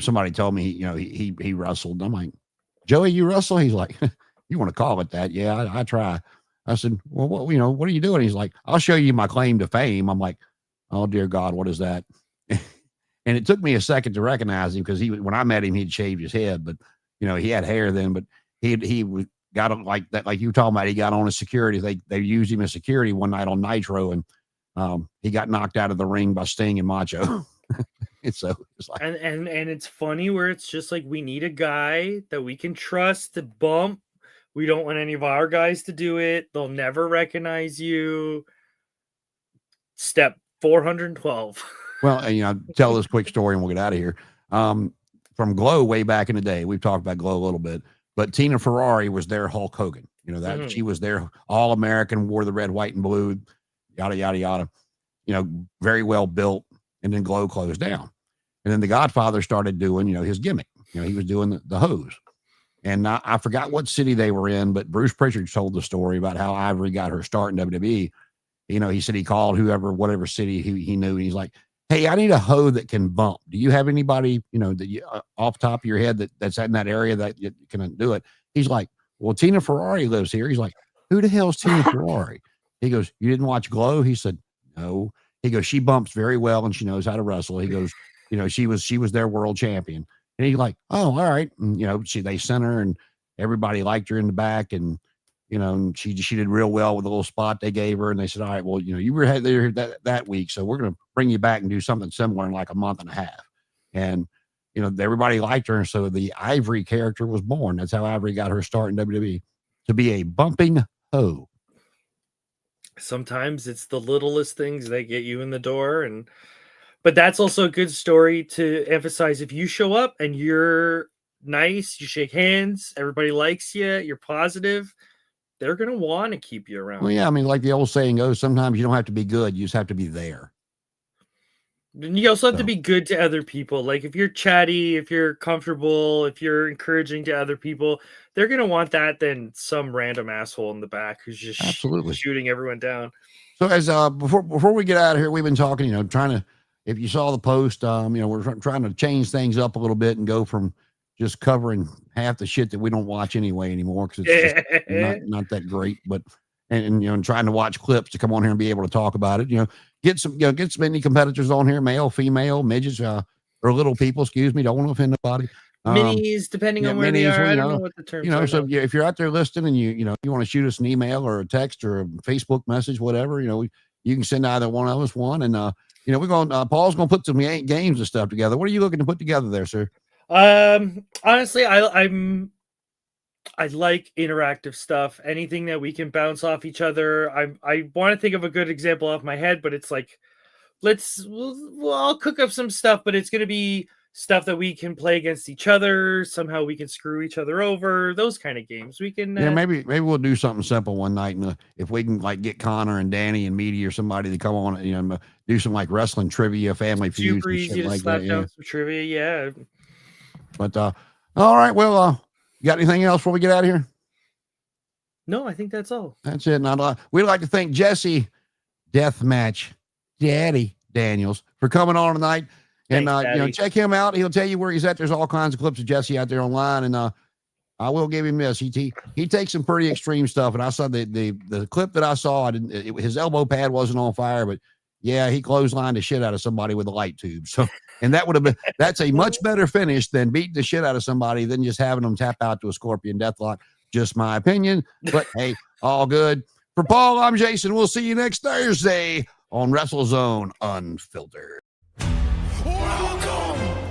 somebody told me he wrestled. I'm like, Joey, you wrestle? He's like, you want to call it that? Yeah, I try. I said, well, what are you doing? He's like, I'll show you my claim to fame. I'm like, oh dear God, what is that? And it took me a second to recognize him because when I met him, he'd shaved his head, but he had hair then, but he got him like that, like you were talking about. He got on as security. They used him as security one night on Nitro, and he got knocked out of the ring by Sting and Macho. So it's like, and it's funny where it's just like we need a guy that we can trust to bump. We don't want any of our guys to do it. They'll never recognize you. Step 412. well, and, tell this quick story and we'll get out of here. From Glow way back in the day, we've talked about Glow a little bit, but Tina Ferrari was their Hulk Hogan. That she was their All-American, wore the red, white, and blue, yada, yada, yada, very well built. And then Glow closed down. And then the Godfather started doing, his gimmick. He was doing the hose. And I forgot what city they were in, but Bruce Pritchard told the story about how Ivory got her start in WWE. He said he called whatever city he knew. And he's like, hey, I need a hoe that can bump. Do you have anybody, that you, off the top of your head that's in that area that you can do it? He's like, well, Tina Ferrari lives here. He's like, who the hell's Tina Ferrari? He goes, you didn't watch Glow? He said, no. He goes, she bumps very well and she knows how to wrestle. He goes, she was their world champion. And he's like, oh, all right. And, they sent her and everybody liked her in the back. And, and she did real well with the little spot they gave her. And they said, all right, well, you were there that week. So we're going to bring you back and do something similar in like a month and a half. And, everybody liked her. And so the Ivory character was born. That's how Ivory got her start in WWE, to be a bumping hoe. Sometimes it's the littlest things that get you in the door. But that's also a good story to emphasize. If you show up and you're nice, you shake hands, everybody likes you, you're positive, they're going to want to keep you around. Well, yeah. I mean, like the old saying goes, sometimes you don't have to be good. You just have to be there. And you also have to be good to other people. Like if you're chatty, if you're comfortable, if you're encouraging to other people, they're going to want that than some random asshole in the back who's just absolutely shooting everyone down. So as before we get out of here, we've been talking, trying to, if you saw the post, we're trying to change things up a little bit and go from just covering half the shit that we don't watch anyway anymore, because it's just not that great. But and trying to watch clips to come on here and be able to talk about it. Get some indie competitors on here, male, female, midgets, or little people. Excuse me, don't want to offend nobody. Minis, depending on where they are. I don't know what the terms are. So if you're out there listening and you want to shoot us an email or a text or a Facebook message, whatever, you can send either one of us one. And we're going. Paul's going to put some games and stuff together. What are you looking to put together there, sir? Honestly, I like interactive stuff. Anything that we can bounce off each other. I want to think of a good example off my head, but it's like, I'll cook up some stuff, but it's going to be stuff that we can play against each other. Somehow we can screw each other over. Those kind of games we can. Maybe we'll do something simple one night, and if we can like get Connor and Danny and Meaty or somebody to come on, do some like wrestling trivia, family feuds, super easy to like slap that. Down some trivia, yeah. But all right, well, you got anything else before we get out of here? No, I think that's all. That's it. And we'd like to thank Jesse Deathmatch Daddy Daniels for coming on tonight. And Thanks, check him out. He'll tell you where he's at. There's all kinds of clips of Jesse out there online, and I will give him this. He takes some pretty extreme stuff, and I saw the clip that I saw. His elbow pad wasn't on fire, but yeah, he clotheslined the shit out of somebody with a light tube. So, and that's a much better finish than beating the shit out of somebody than just having them tap out to a scorpion deathlock. Just my opinion, but hey, all good. For Paul, I'm Jason. We'll see you next Thursday on WrestleZone Unfiltered. Welcome